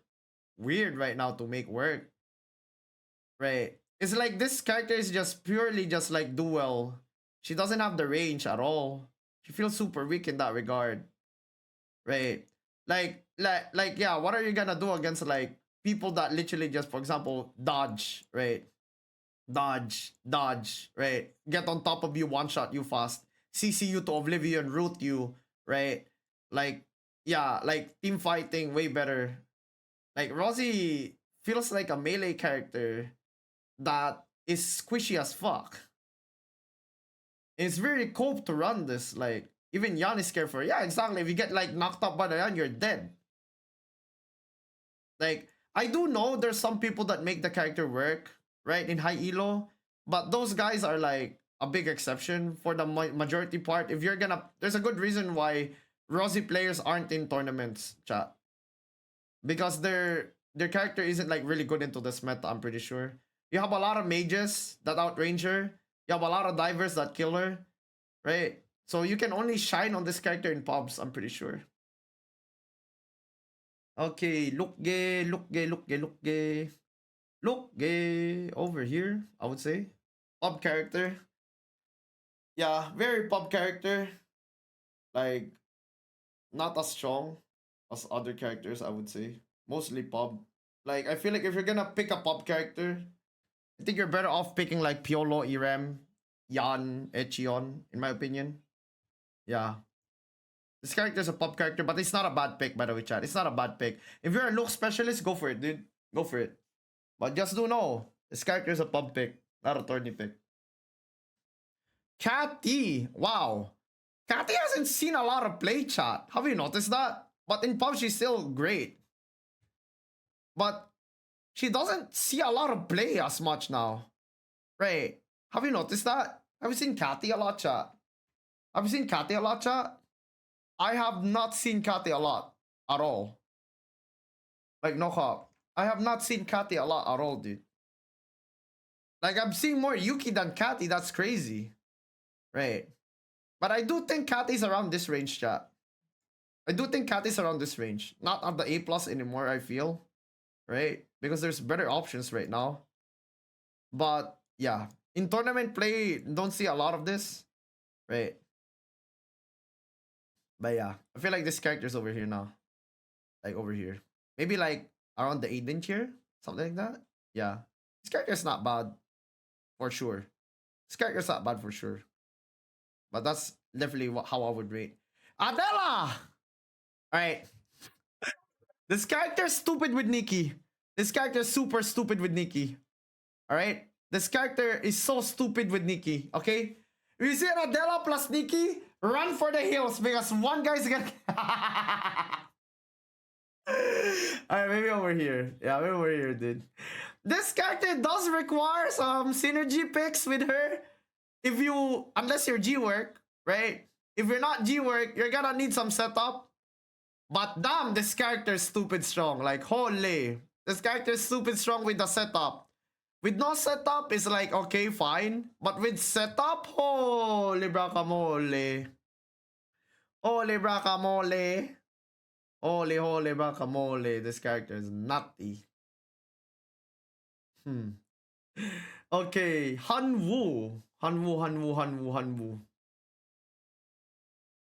weird right now to make work. Right? It's like this character is just purely just, like, duel. She doesn't have the range at all. She feels super weak in that regard. Right? Like, yeah, what are you gonna do against, like, people that literally just, for example, dodge, right? Dodge, right? Get on top of you, one shot you fast, CC you to oblivion, root you, right? Like, yeah, like team fighting way better. Like Rosie feels like a melee character that is squishy as fuck. It's very cope to run this. Like, even Yan is scared for it. Yeah, exactly. If you get like knocked up by the Yan, you're dead. Like, I do know there's some people that make the character work, right, in high elo, but those guys are like a big exception for the majority part. If you're gonna, there's a good reason why Rosie players aren't in tournaments, chat, because their character isn't like really good into this meta. I'm pretty sure you have a lot of mages that outrange her. You have a lot of divers that kill her, right? So you can only shine on this character in pubs. I'm pretty sure. Okay, look gay, look gay, look gay, look gay. Look gay over here, I would say. Pub character. Yeah, very pub character. Like, not as strong as other characters, I would say. Mostly pub. Like, I feel like if you're gonna pick a pub character, I think you're better off picking like Piolo, Irem, Yan, Echion, in my opinion. Yeah. This character is a pop character, but it's not a bad pick, by the way, chat. It's not a bad pick. If you're a look specialist, go for it, dude. Go for it. But just do know, this character is a pub pick, not a tourney pick. Catty, wow. Catty hasn't seen a lot of play, chat. Have you noticed that? But in pub, she's still great. But she doesn't see a lot of play as much now. Right. Have you noticed that? Have you seen Catty a lot, chat? Have you seen Catty a lot, chat? I have not seen Catty a lot at all. Like, no cop. I have not seen Catty a lot at all, dude. Like, I'm seeing more Yuki than Catty. That's crazy. Right. But I do think Catty's around this range, chat. I do think Catty's around this range. Not at the A plus anymore, I feel. Right? Because there's better options right now. But, yeah. In tournament play, don't see a lot of this. Right. But yeah, I feel like this character's over here now. Like, over here. Maybe like around the 8th tier? Something like that? Yeah. This character's not bad. For sure. This character's not bad for sure. But that's definitely how I would rate. Adela! Alright. This character's stupid with Nikki. This character's super stupid with Nikki. Alright? This character is so stupid with Nikki. Okay? If you see an Adela plus Nikki, run for the hills because one guy's gonna... Alright, maybe over here. Yeah, maybe over here, dude. This character does require some synergy picks with her. If you, unless you're G-Work, right? If you're not G-Work, you're gonna need some setup. But damn, this character is stupid strong. Like, holy. This character is stupid strong with the setup. With no setup, it's like, okay, fine. But with setup, holy bracamole. Holy bracamole. Holy bracamole. This character is nutty. Okay, Hanwoo. Hanwoo.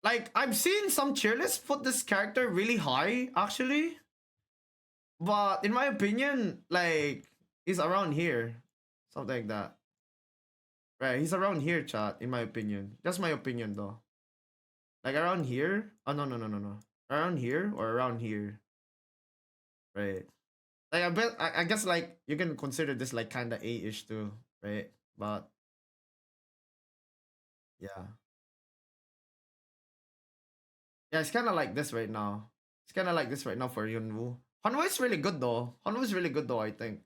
Like, I've seen some cheerlists put this character really high, actually. But in my opinion, like, he's around here. Something like that. Right, he's around here, chat, in my opinion. Just my opinion, though. Like, around here? Oh, no, no, no, no, no. Around here or around here? Right. Like, I guess, like, you can consider this, like, kind of A-ish, too. Right? But, yeah. Yeah, it's kind of like this right now. It's kind of like this right now for Yunwoo. Hanwoo is really good, though. Hanwoo is really good, though, I think.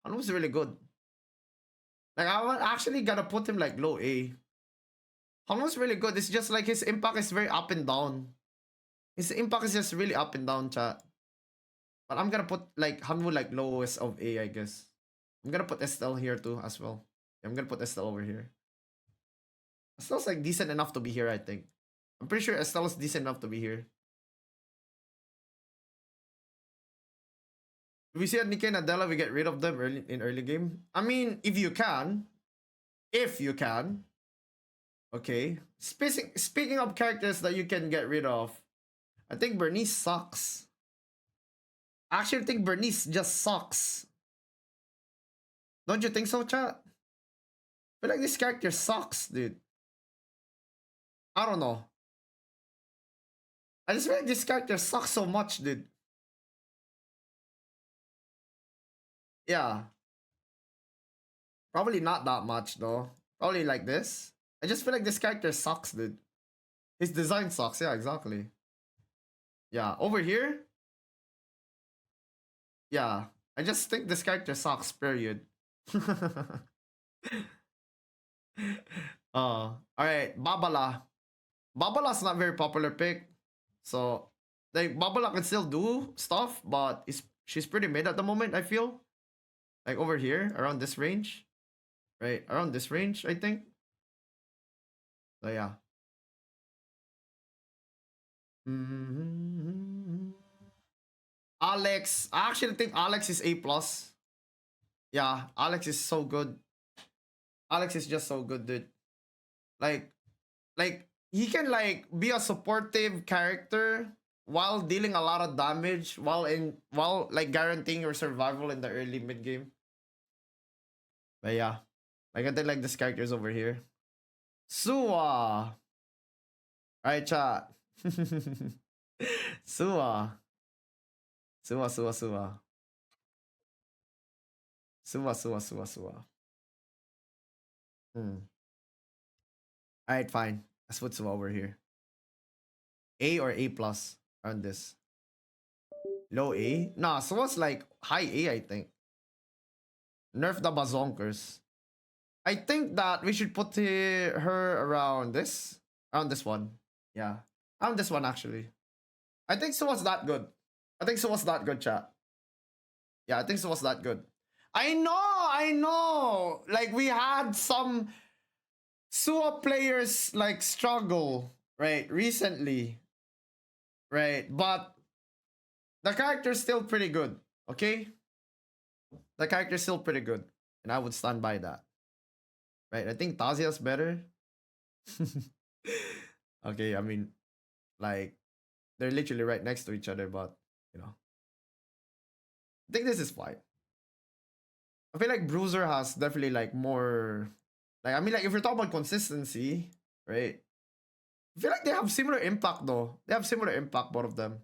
Hanwoo is really good. Like, actually gotta put him, like, low A. Hanwoo's really good. It's just, like, his impact is very up and down. His impact is just really up and down, chat. But I'm gonna put, like, Hanwoo, like, lowest of A, I guess. I'm gonna put Estelle here, too, as well. Yeah, I'm gonna put Estelle over here. Estelle's, like, decent enough to be here, I think. I'm pretty sure Estelle's decent enough to be here. Do we see a Nikkei and Adela, we get rid of them early game? I mean, if you can. If you can. Okay. Speaking of characters that you can get rid of, I think Bernice sucks. I actually think Bernice just sucks. Don't you think so, chat? I feel like this character sucks, dude. I don't know. I just feel like this character sucks so much, dude. Yeah. Probably not that much, though. Probably like this. I just feel like this character sucks, dude. His design sucks. Yeah, exactly. Yeah, over here. Yeah, I just think this character sucks, period. Alright, Babala. Babala's not very popular pick. So, like, Babala can still do stuff, but she's pretty mid at the moment, I feel. Like, over here, around this range. Right, around this range, I think. So, yeah. Alex. I actually think Alex is A+. Yeah, Alex is so good. Alex is just so good, dude. Like he can, like, be a supportive character while dealing a lot of damage while like guaranteeing your survival in the early mid game. But yeah, like, I think, like, this character's over here. Suwa. Alright, chat. Suwa. Suwa, Suwa, Suwa. Suwa, Suwa, Suwa, Suwa. Alright, fine. Let's put Suwa over here. A or A+ on this. Low A? Nah, Suwa's like high A, I think. Nerf the bazonkers. I think that we should put her around this. Around this one. Yeah. Around this one, actually. I think Suwa's that good. I think Suwa's that good, chat. Yeah, I think Suwa's that good. I know! Like, we had some Suwa players, like, struggle, right, recently. Right, but the character's still pretty good, okay? The character's still pretty good. And I would stand by that. Right, I think Tazia's better. Okay, I mean, like, they're literally right next to each other, but, you know. I think this is fine. I feel like Bruiser has definitely, like, more... Like, I mean, like, if you're talking about consistency, right? I feel like they have similar impact, though. They have similar impact, both of them.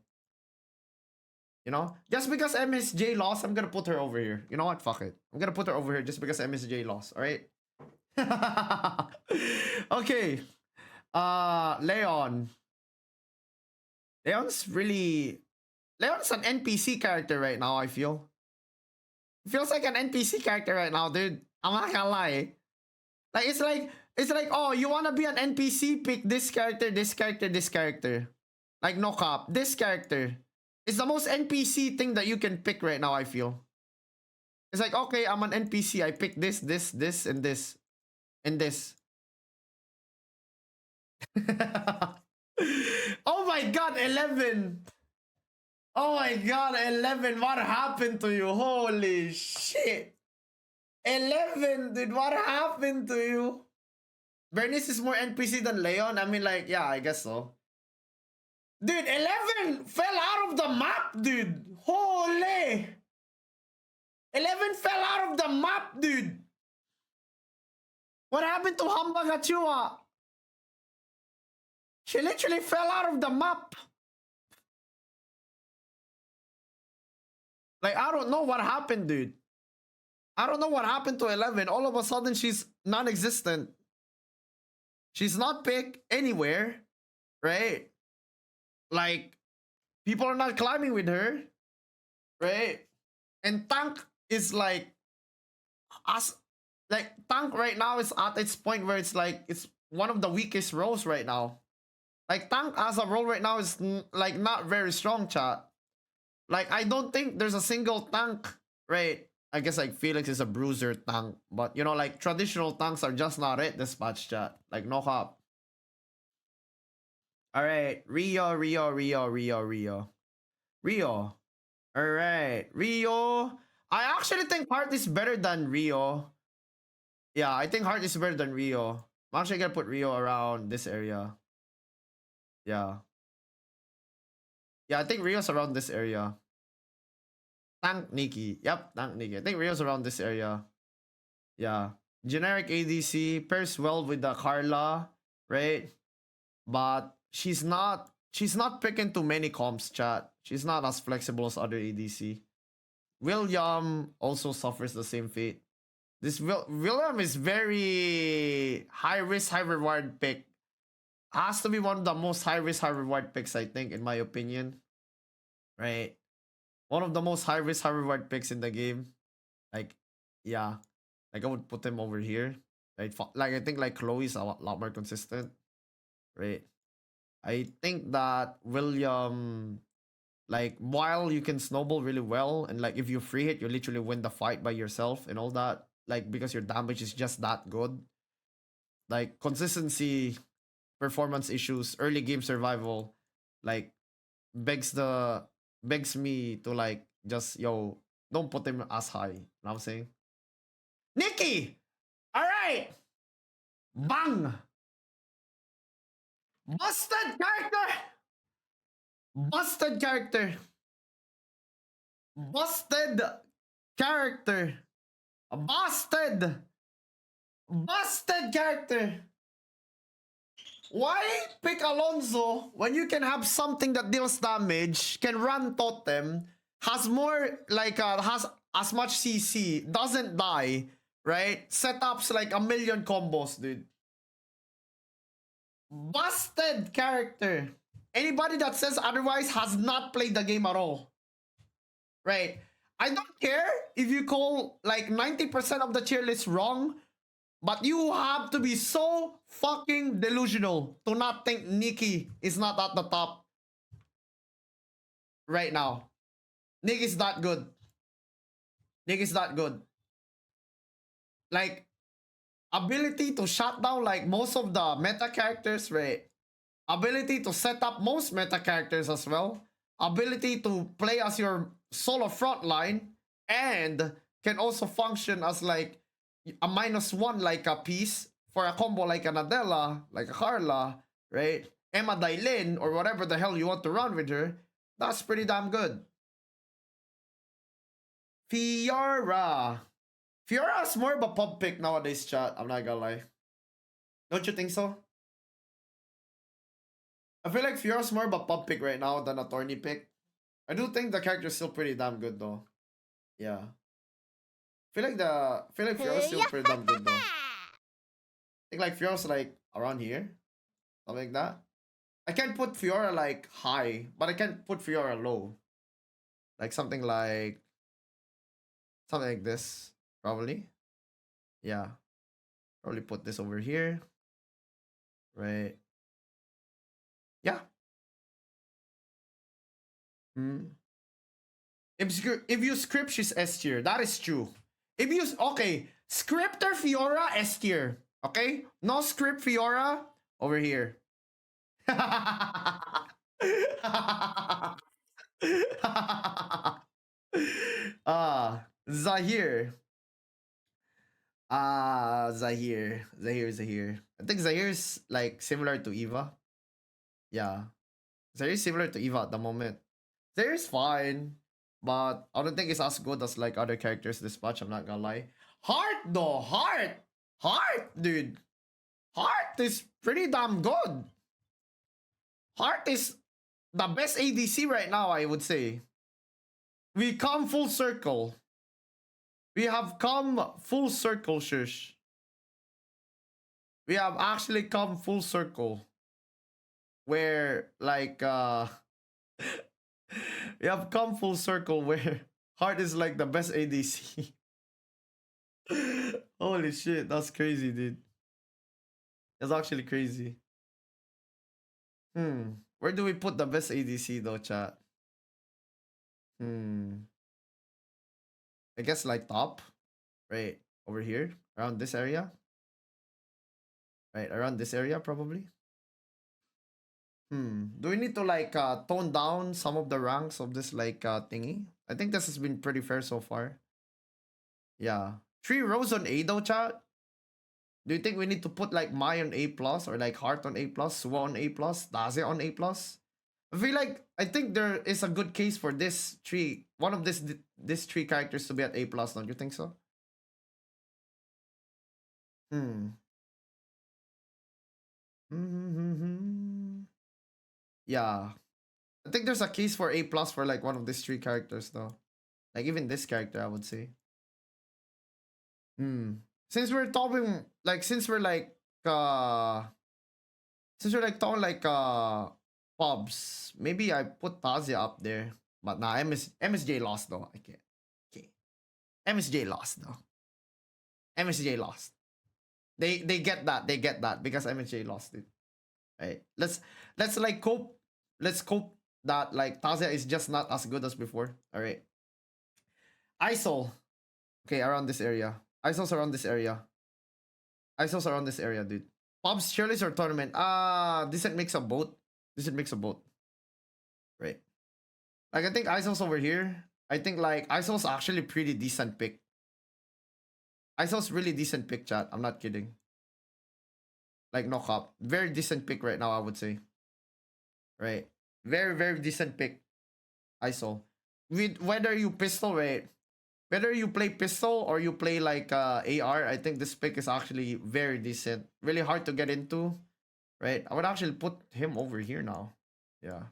You know? Just because MSJ lost, I'm gonna put her over here. You know what? Fuck it. I'm gonna put her over here just because MSJ lost, alright? Okay. Leon. Leon's an NPC character right now, I feel. It feels like an NPC character right now, dude. I'm not gonna lie. Like, it's like, oh, you wanna be an NPC? Pick this character, this character, this character. Like, no cap. This character. It's the most NPC thing that you can pick right now, I feel. It's like, okay, I'm an NPC. I pick this, this, this, and this. And this. Oh my god, 11. Oh my god, 11. What happened to you? Holy shit. 11, dude. What happened to you? Bernice is more NPC than Leon? I mean, like, yeah, I guess so. Dude, 11 fell out of the map, dude. Holy. 11 fell out of the map, dude. What happened to Hambagachua? She literally fell out of the map. Like, I don't know what happened, dude. I don't know what happened to 11. All of a sudden, she's non-existent. She's not picked anywhere, right? Like, people are not climbing with her, right? And Tank is like, Tank right now is at its point where it's like, it's one of the weakest roles right now. Like, Tank as a role right now is like not very strong, chat. Like, I don't think there's a single tank, right? I guess like Felix is a Bruiser tank, but you know, like traditional tanks are just not it this patch, chat. Like, no hop. Alright, Rio. Alright, Rio. I actually think Heart is better than Rio. Yeah, I think Heart is better than Rio. I'm actually gonna put Rio around this area. Yeah. Yeah, I think Rio's around this area. Tank Nikki. Yep, Tank Nikki. I think Rio's around this area. Yeah. Generic ADC pairs well with the Carla, right? But she's not picking too many comps, chat. She's not as flexible as other ADC. William also suffers the same fate. This William is very high risk, high reward pick. Has to be one of the most high risk, high reward picks, I think, in my opinion. Right? One of the most high risk, high reward picks in the game. Like, yeah. Like, I would put him over here. Right? Like, I think like Chloe's a lot more consistent. Right? I think that William, like, while you can snowball really well, and like if you free hit, you literally win the fight by yourself and all that. Like, because your damage is just that good. Like, consistency, performance issues, early game survival, like, begs me to like just, yo, don't put him as high. You know what I'm saying? Nikki! Alright! Bang! Busted character! Busted character! Busted character! Busted! Busted character! Why pick Alonso when you can have something that deals damage, can run totem, has more, like, has as much CC, doesn't die, right? Setups like a million combos, dude. Busted character. Anybody that says otherwise has not played the game at all. Right? I don't care if you call like 90% of the tier list wrong, but you have to be so fucking delusional to not think Nikki is not at the top right now. Nikki's not good. Nikki's not good. Like, ability to shut down like most of the meta characters, right? Ability to set up most meta characters as well. Ability to play as your solo frontline, and can also function as like a -1 like a piece for a combo like an Adela, like a Carla, right? Emma Dailin, or whatever the hell you want to run with her. That's pretty damn good. Fiora. Fiora's more of a pub pick nowadays, chat. I'm not gonna lie. Don't you think so? I feel like Fiora's more of a pub pick right now than a tourney pick. I do think the character's still pretty damn good though. Yeah. I feel like Fiora's still pretty damn good though. I think like Fiora's like around here. Something like that. I can't put Fiora like high, but I can't put Fiora low. Like something like this, probably. Yeah. Probably put this over here. Right. Yeah. If you script, she's S tier. That is true. If you okay, scripter Fiora S tier. Okay, no script Fiora over here. Zahir. Zahir. I think Zahir's like similar to Eva. Yeah. Zahir's similar to Eva at the moment. Zahir's fine, but I don't think it's as good as like other characters this patch, I'm not gonna lie. Heart though, Heart! Heart, dude. Heart is pretty damn good. Heart is the best ADC right now, I would say. We come full circle. We have come full circle, shush. We have actually come full circle. Where, like, we have come full circle where Heart is like the best ADC. Holy shit, that's crazy, dude. That's actually crazy. Where do we put the best ADC though, chat? I guess like top. Right. Over here. Around this area. Right. Around this area, probably. Do we need to like tone down some of the ranks of this like thingy? I think this has been pretty fair so far. Yeah. 3 rows on A though, chat. Do you think we need to put like Mai on A plus or like Heart on A plus, Suwa on A plus, Daze on A plus? I think there is a good case for this three, one of this 3 characters to be at A plus. Don't you think so? Yeah. I think there's a case for A plus for like one of these 3 characters though. Like even this character, I would say. Since we're talking like since we're like talking like pubs, maybe I put Tazia up there. But nah, MSJ lost though. I can't. Okay. MSJ lost though. MSJ lost. They get that. They get that because MSJ lost it. Right. Let's like cope. Let's cope that like Tazia is just not as good as before. Alright. ISOL. Okay, around this area. ISOL's around this area. ISOL's around this area, dude. Pubs, Tierlist, or tournament? Decent mix of both. Decent mix of both. Right. Like I think ISOL's over here. I think like ISOL's actually pretty decent pick. ISOL's really decent pick, chat. I'm not kidding. Like no cop. Very decent pick right now, I would say. Right. Very, very decent pick. ISOL. With whether you pistol, right? Whether you play pistol or you play like AR, I think this pick is actually very decent. Really hard to get into, right? I would actually put him over here now. Yeah.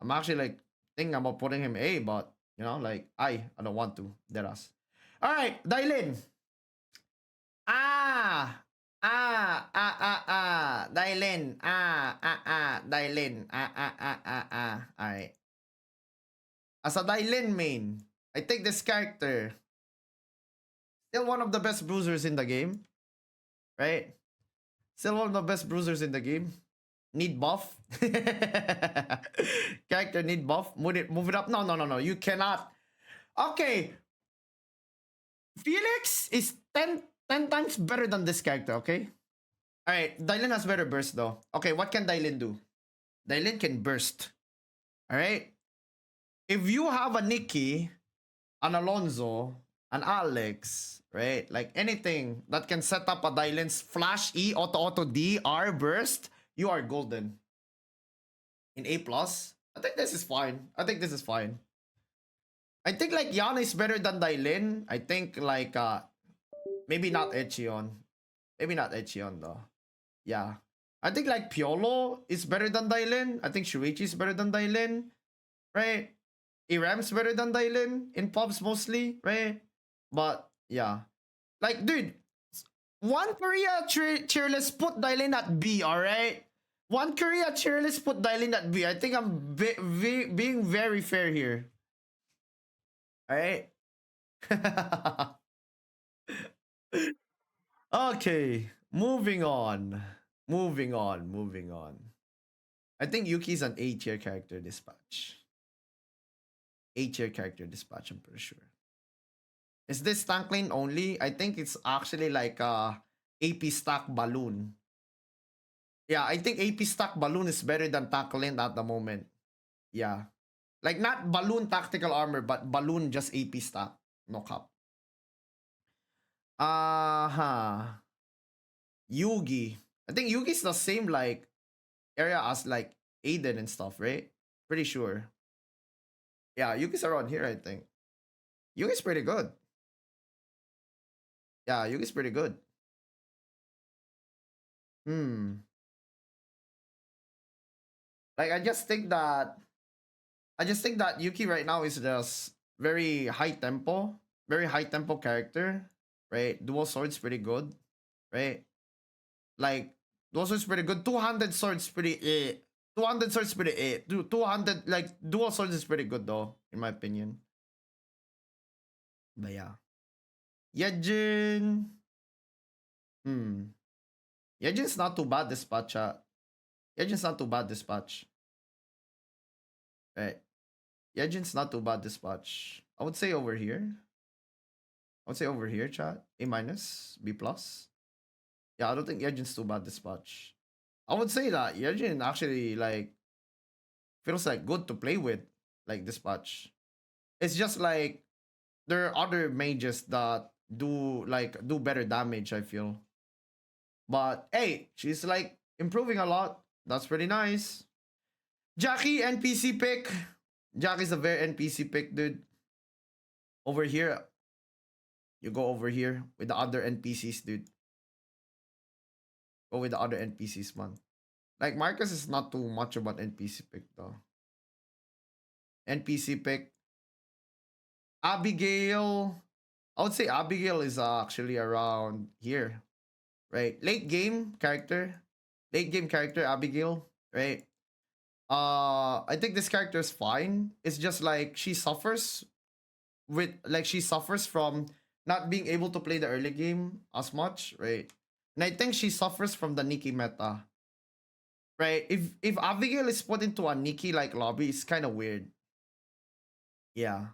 I'm actually like thinking about putting him A, but you know, like I don't want to. Deras. Alright, Dailin. Dailin. Dailin. Alright. As a Dailin main, I take this character. Still one of the best bruisers in the game. Right? Still one of the best bruisers in the game. Need buff. Character need buff. Move it up. No. You cannot. Okay. Felix is 10 times better than this character, okay? Alright, Dylan has better burst though. Okay, what can Dylan do? Dylan can burst. Alright? If you have a Nikki, an Alonzo, an Alex, right? Like anything that can set up a Dylan's flash E, auto D, R burst, you are golden. In A+, I think this is fine. I think like Yana is better than Dylan. I think like maybe not Echion. Maybe not Echion though. Yeah. I think like Piolo is better than Dylan. I think Shuichi is better than Dylan. Right? Iram's better than Dylan in pubs mostly, right? But yeah. Like dude, one Korea cheerless put Dylan at B, alright? One Korea cheerless put Dylan at B. I think I'm being very fair here. Alright? Okay, moving on. I think Yuki's an A tier character dispatch. A tier character dispatch, I'm pretty sure. Is this tank lane only? I think it's actually like AP stack balloon. Yeah, I think AP stack balloon is better than tank lane at the moment. Yeah. Like not balloon tactical armor, but balloon just AP stack. No cap. Yugi. I think Yugi's the same like area as like Aiden and stuff, right? Pretty sure. Yeah, Yugi's around here, I think. Yugi's pretty good. Yeah, Yugi's pretty good. Hmm. Like I just think that Yuki right now is just very high tempo character, right? Dual swords pretty good, right? Like dual swords pretty good. 200 swords pretty 200 swords pretty 200 like dual swords is pretty good though, in my opinion. But yeah. Yejin. Hmm. Yejin's not too bad this patch. Yejin's not too bad this patch. Right. Yejin's not too bad this patch. I would say over here. I would say over here, chat. A minus, B plus. Yeah, I don't think Yejin's too bad this patch. I would say that Yejin actually like feels like good to play with, like this patch. It's just like there are other mages that do better damage, I feel. But hey, she's like improving a lot. That's pretty nice. Jackie NPC pick. Jackie's a very NPC pick, dude. Over here, you go over here with the other NPCs, dude. Go with the other NPCs, man. Like Marcus is not too much about NPC pick though. NPC pick. Abigail. I would say Abigail is actually around here, right? Late game character Abigail, right? I think this character is fine. It's just like she suffers from not being able to play the early game as much, right? And I think she suffers from the Nikki meta, right? If Abigail is put into a Nikki like lobby, it's kind of weird. Yeah,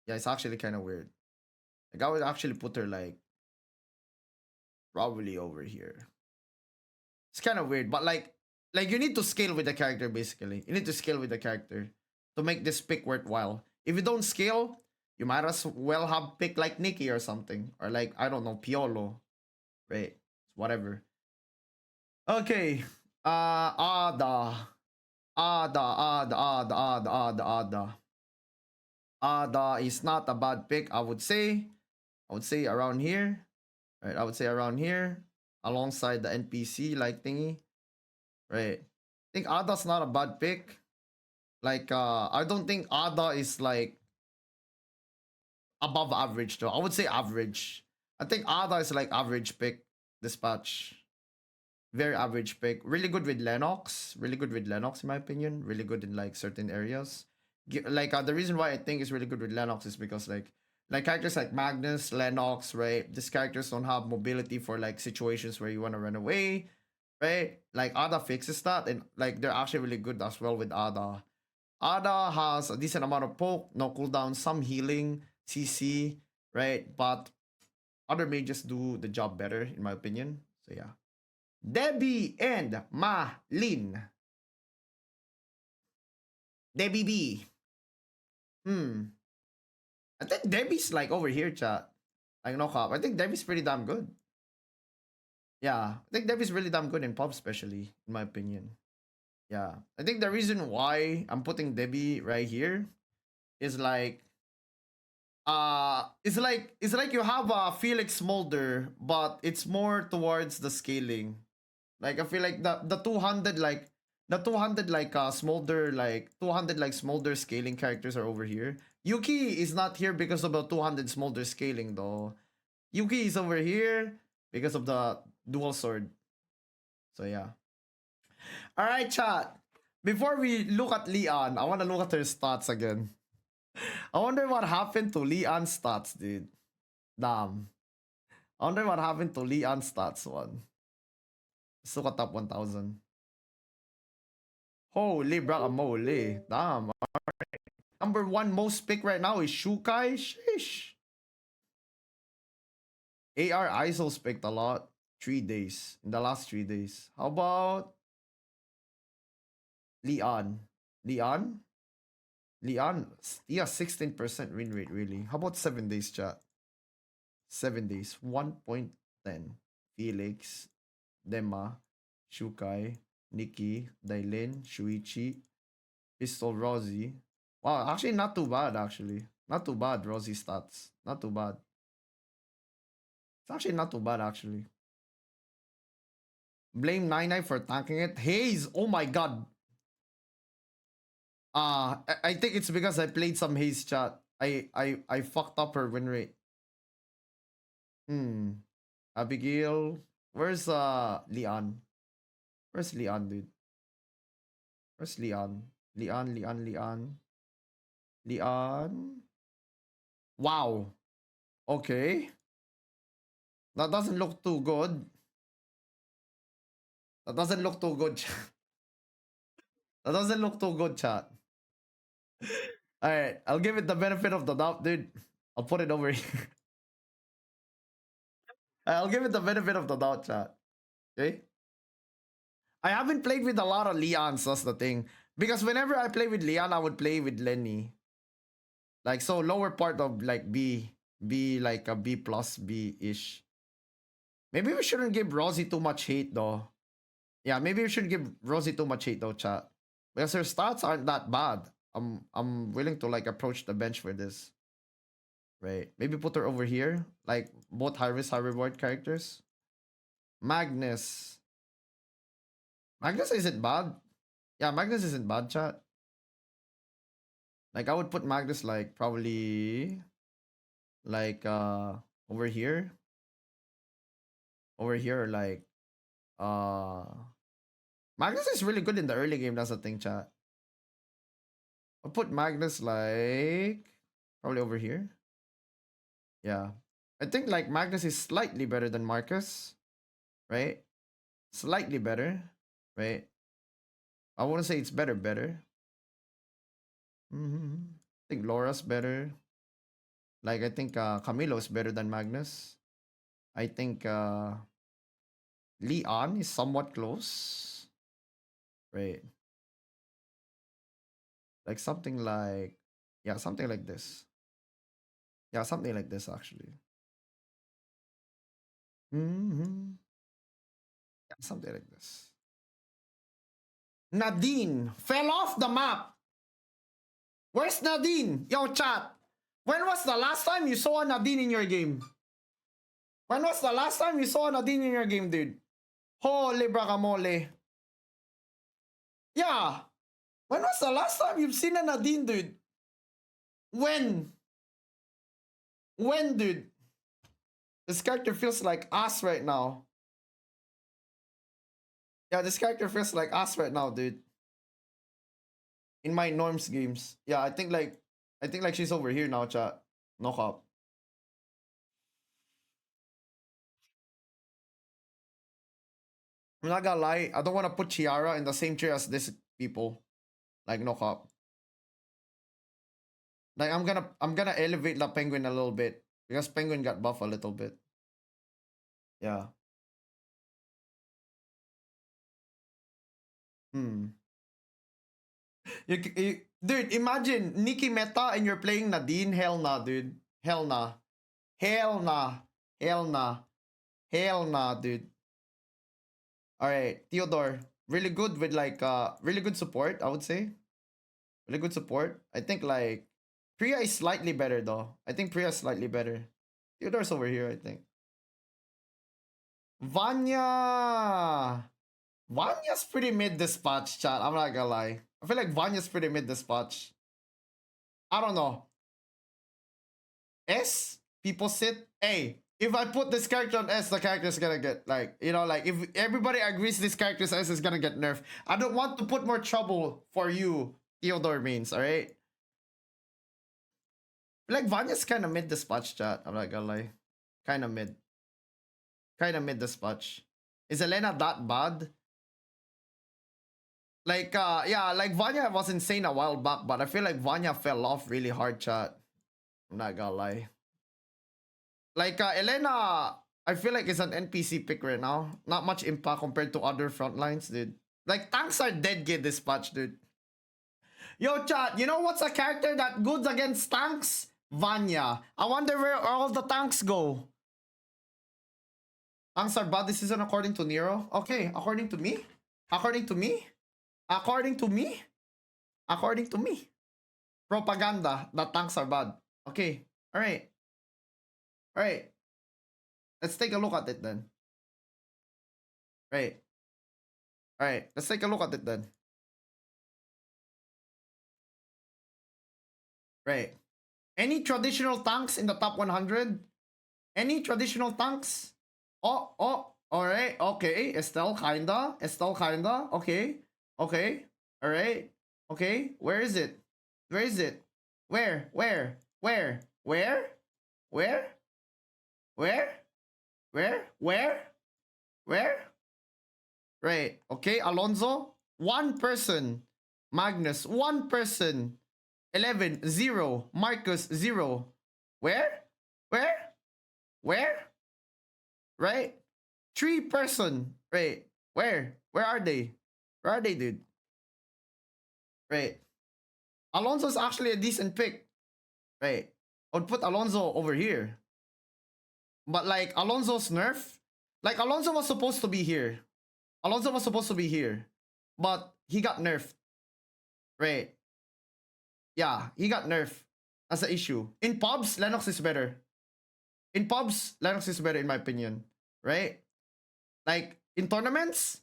yeah, it's actually kind of weird. Like I would actually put her like probably over here. It's kind of weird, but like you need to scale with the character basically. You need to scale with the character to make this pick worthwhile. If you don't scale, you might as well have pick like Nikki or something, or like I don't know Piolo, right? Whatever. Okay. Ada. Ada is not a bad pick, I would say. I would say around here. Right, I would say around here. Alongside the NPC like thingy. Right. I think Ada's not a bad pick. Like I don't think Ada is like above average though. I would say average. I think Ada is like average pick dispatch. Very average pick. Really good with Lennox. Really good with Lennox in my opinion. Really good in like certain areas. Like the reason why I think it's really good with Lennox is because like characters like Magnus, Lennox, right? These characters don't have mobility for like situations where you want to run away, right? Like Ada fixes that, and like they're actually really good as well with Ada. Ada has a decent amount of poke, no cooldown, some healing, CC, right? But other mages do the job better, in my opinion. So yeah. Debbie and Malin. Debbie B. Hmm. I think Debbie's like over here, chat. Like no cop. I think Debbie's pretty damn good. Yeah. I think Debbie's really damn good in pub, especially, in my opinion. Yeah. I think the reason why I'm putting Debbie right here is like it's like you have a Felix Smolder, but it's more towards the scaling. Like I feel like the 200 like the 200 like Smolder like 200 like Smolder scaling characters are over here. Yuki is not here because of the 200 Smolder scaling though. Yuki is over here because of the dual sword. So yeah. All right, chat. Before we look at Leon, I want to look at her stats again. I wonder what happened to Leon's stats, dude. Damn. I wonder what happened to Leon's stats one. Let's look at top 1000. Holy bracamole. Damn. Number one most pick right now is Shukai. Sheesh. AR ISO's picked a lot. 3 days. In the last 3 days. How about Leon? Leon? Leon? He has 16% win rate, really. How about 7 days, chat? 7 days. 1.10. Felix. Dema. Shukai. Nikki. Dailin. Shuichi. Pistol Rosie. Wow, actually not too bad, actually. Not too bad, Rosie stats. Not too bad. It's actually not too bad, actually. Blame 99 for tanking it. Haze, oh my god. I think it's because I played some Haze chat. I fucked up her win rate. Abigail. Where's Leon? Where's Leon, dude? Where's Leon? Leon. Wow. Okay. That doesn't look too good. That doesn't look too good. That doesn't look too good, chat. Alright, I'll give it the benefit of the doubt, dude. I'll put it over here. I'll give it the benefit of the doubt, chat. Okay? I haven't played with a lot of Leons, that's the thing. Because whenever I play with Leon, I would play with Lenny. Like, so lower part of like B. B, like a B plus B-ish. Maybe we shouldn't give Rosie too much hate, though. Yeah, maybe we shouldn't give Rosie too much hate, though, chat. Because her stats aren't that bad. I'm willing to like approach the bench for this. Right. Maybe put her over here. Like both high risk, high reward characters. Magnus. Magnus isn't bad. Yeah, Magnus isn't bad, chat. Like I would put Magnus like probably like over here. Over here, like Magnus is really good in the early game, that's the thing, chat. I'll put Magnus like probably over here. Yeah. I think like Magnus is slightly better than Marcus. Right? Slightly better. Right? I wouldn't say it's better. I think Laura's better. Like I think Camilo's better than Magnus. I think Leon is somewhat close. Right. Like something like, yeah, something like this. Yeah, something like this actually. Yeah, something like this. Nadine fell off the map. Where's Nadine? Yo, chat. When was the last time you saw a Nadine in your game? When was the last time you saw a Nadine in your game, dude? Holy bracamole. Yeah. When was the last time you've seen a Nadine, dude? When? When, dude? This character feels like ass right now. Yeah, this character feels like ass right now, dude. In my norms games. Yeah, I think like she's over here now, chat. No cap. I'm not gonna lie, I don't wanna put Chiara in the same chair as this people. Like no cap. Like I'm gonna elevate La Penguin a little bit. Because Penguin got buff a little bit. Yeah. Dude, imagine Nikki Meta and you're playing Nadine. Hell nah, dude. Hell nah. Hell nah. Hell nah. Hell nah, dude. Alright, Theodore. Really good with like really good support, I would say. Really good support. I think like Priya is slightly better though. I think Priya is slightly better. Theodore's over here, I think. Vanya. Vanya's pretty mid dispatch, chat. I'm not gonna lie. I feel like Vanya's pretty mid dispatch. I don't know. S? People sit? Hey, if I put this character on S, the character's gonna get like, you know, like if everybody agrees this character's S is gonna get nerfed. I don't want to put more trouble for you, Theodore means, alright? Like Vanya's kinda mid dispatch, chat. I'm not gonna lie. Kinda mid. Kinda mid dispatch. Is Elena that bad? Like, yeah, like Vanya was insane a while back, but I feel like Vanya fell off really hard, chat. I'm not gonna lie. Like, Elena, I feel like it's an NPC pick right now. Not much impact compared to other frontlines, dude. Like, tanks are dead get dispatch, dude. Yo, chat, you know what's a character that good against tanks? Vanya. I wonder where all the tanks go. Tanks are bad this season according to Nero. Okay, according to me? According to me? According to me? According to me. Propaganda that tanks are bad. Okay, alright. Alright. Let's take a look at it then. Right. All right, let's take a look at it then. Right. Any traditional tanks in the top 100? Any traditional tanks? All right. Okay. Estelle, kinda. Estelle, kinda. Okay. Okay. All right. Okay. Where is it? Where is it? Where? Where? Where? Where? Where? Where? Where? Where? Where? Right. Okay. Alonso, one person. Magnus, one person. 11, 0. Marcus, 0. Where? Where? Where? Right? 3 person. Right. Where? Where are they? Where are they, dude? Right. Alonso's actually a decent pick. Right. I would put Alonso over here. But like Alonso's nerf, like Alonso was supposed to be here. Alonso was supposed to be here. But he got nerfed. Right. Yeah, he got nerfed. That's the issue. In pubs, Lennox is better. In pubs, Lennox is better in my opinion. Right? Like in tournaments,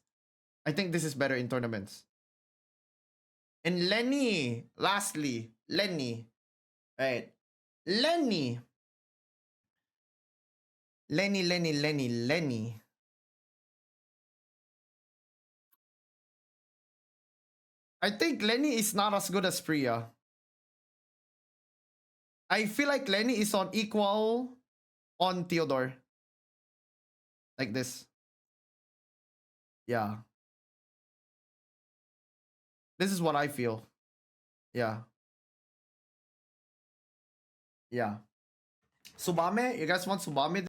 I think this is better in tournaments. And Lenny, lastly, Lenny. Right. Lenny. Lenny. I think Lenny is not as good as Priya. I feel like Lenny is on equal on Theodore. Like this. Yeah. This is what I feel. Yeah. Yeah. Tsubame? You guys want Tsubame?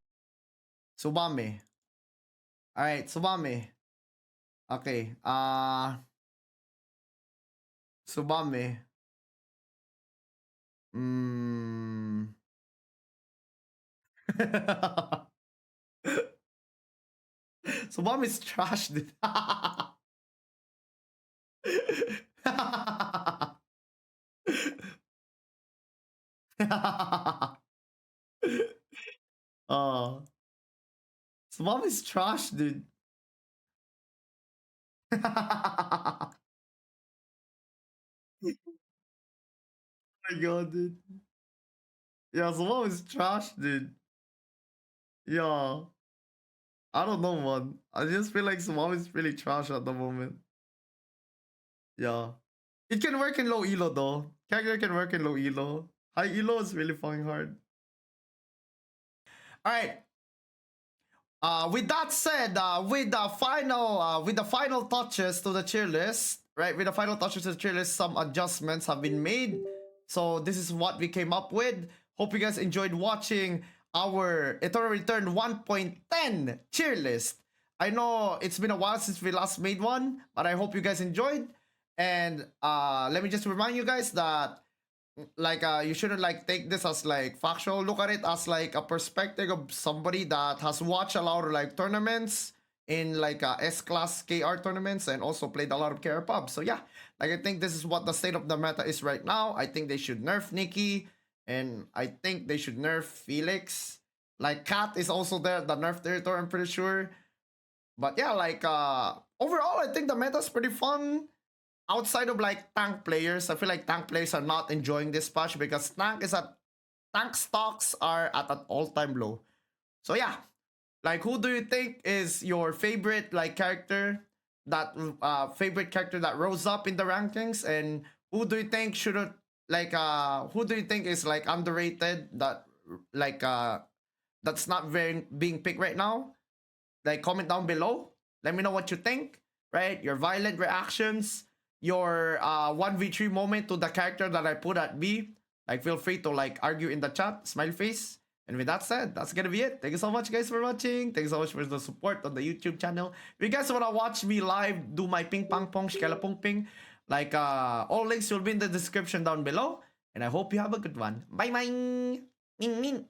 Tsubame. Alright, Tsubame. Okay. Tsubame. Tsubame is trash, dude. Oh. Tsubame is trash, dude. Oh my god, dude. Yeah, Tsubame is trash, dude. Yeah. I don't know, man. I just feel like Tsubame is really trash at the moment. Yeah. It can work in low elo though. Character can work in low elo. High elo is really fucking hard. Alright. With that said, with the final touches to the tier list, right? With the final touches to the tier list, some adjustments have been made. So this is what we came up with. Hope you guys enjoyed watching our Eternal Return 1.10 tier list. I know it's been a while since we last made one, but I hope you guys enjoyed. And let me just remind you guys that like you shouldn't like take this as like factual. Look at it as like a perspective of somebody that has watched a lot of like tournaments in like S-class KR tournaments and also played a lot of KR pubs. So yeah, like I think this is what the state of the meta is right now. I think they should nerf Nikki and I think they should nerf Felix. Like Cat is also there at the nerf territory, I'm pretty sure. But yeah, like overall I think the meta is pretty fun. Outside of like tank players, I feel like tank players are not enjoying this patch because tank stocks are at an all-time low. So yeah, like who do you think is your favorite like character that rose up in the rankings, and who do you think should like who do you think is like underrated that like that's not very being picked right now? Like comment down below. Let me know what you think. Right, your violent reactions, your 1v3 moment to the character that I put at B. Like feel free to like argue in the chat, smile face. And with that said, that's gonna be it. Thank you so much guys for watching. Thank you so much for the support on the YouTube channel. If you guys wanna watch me live do my ping pong pong shikala pong ping, like all links will be in the description down below. And I hope you have a good one. Bye bye. Min min.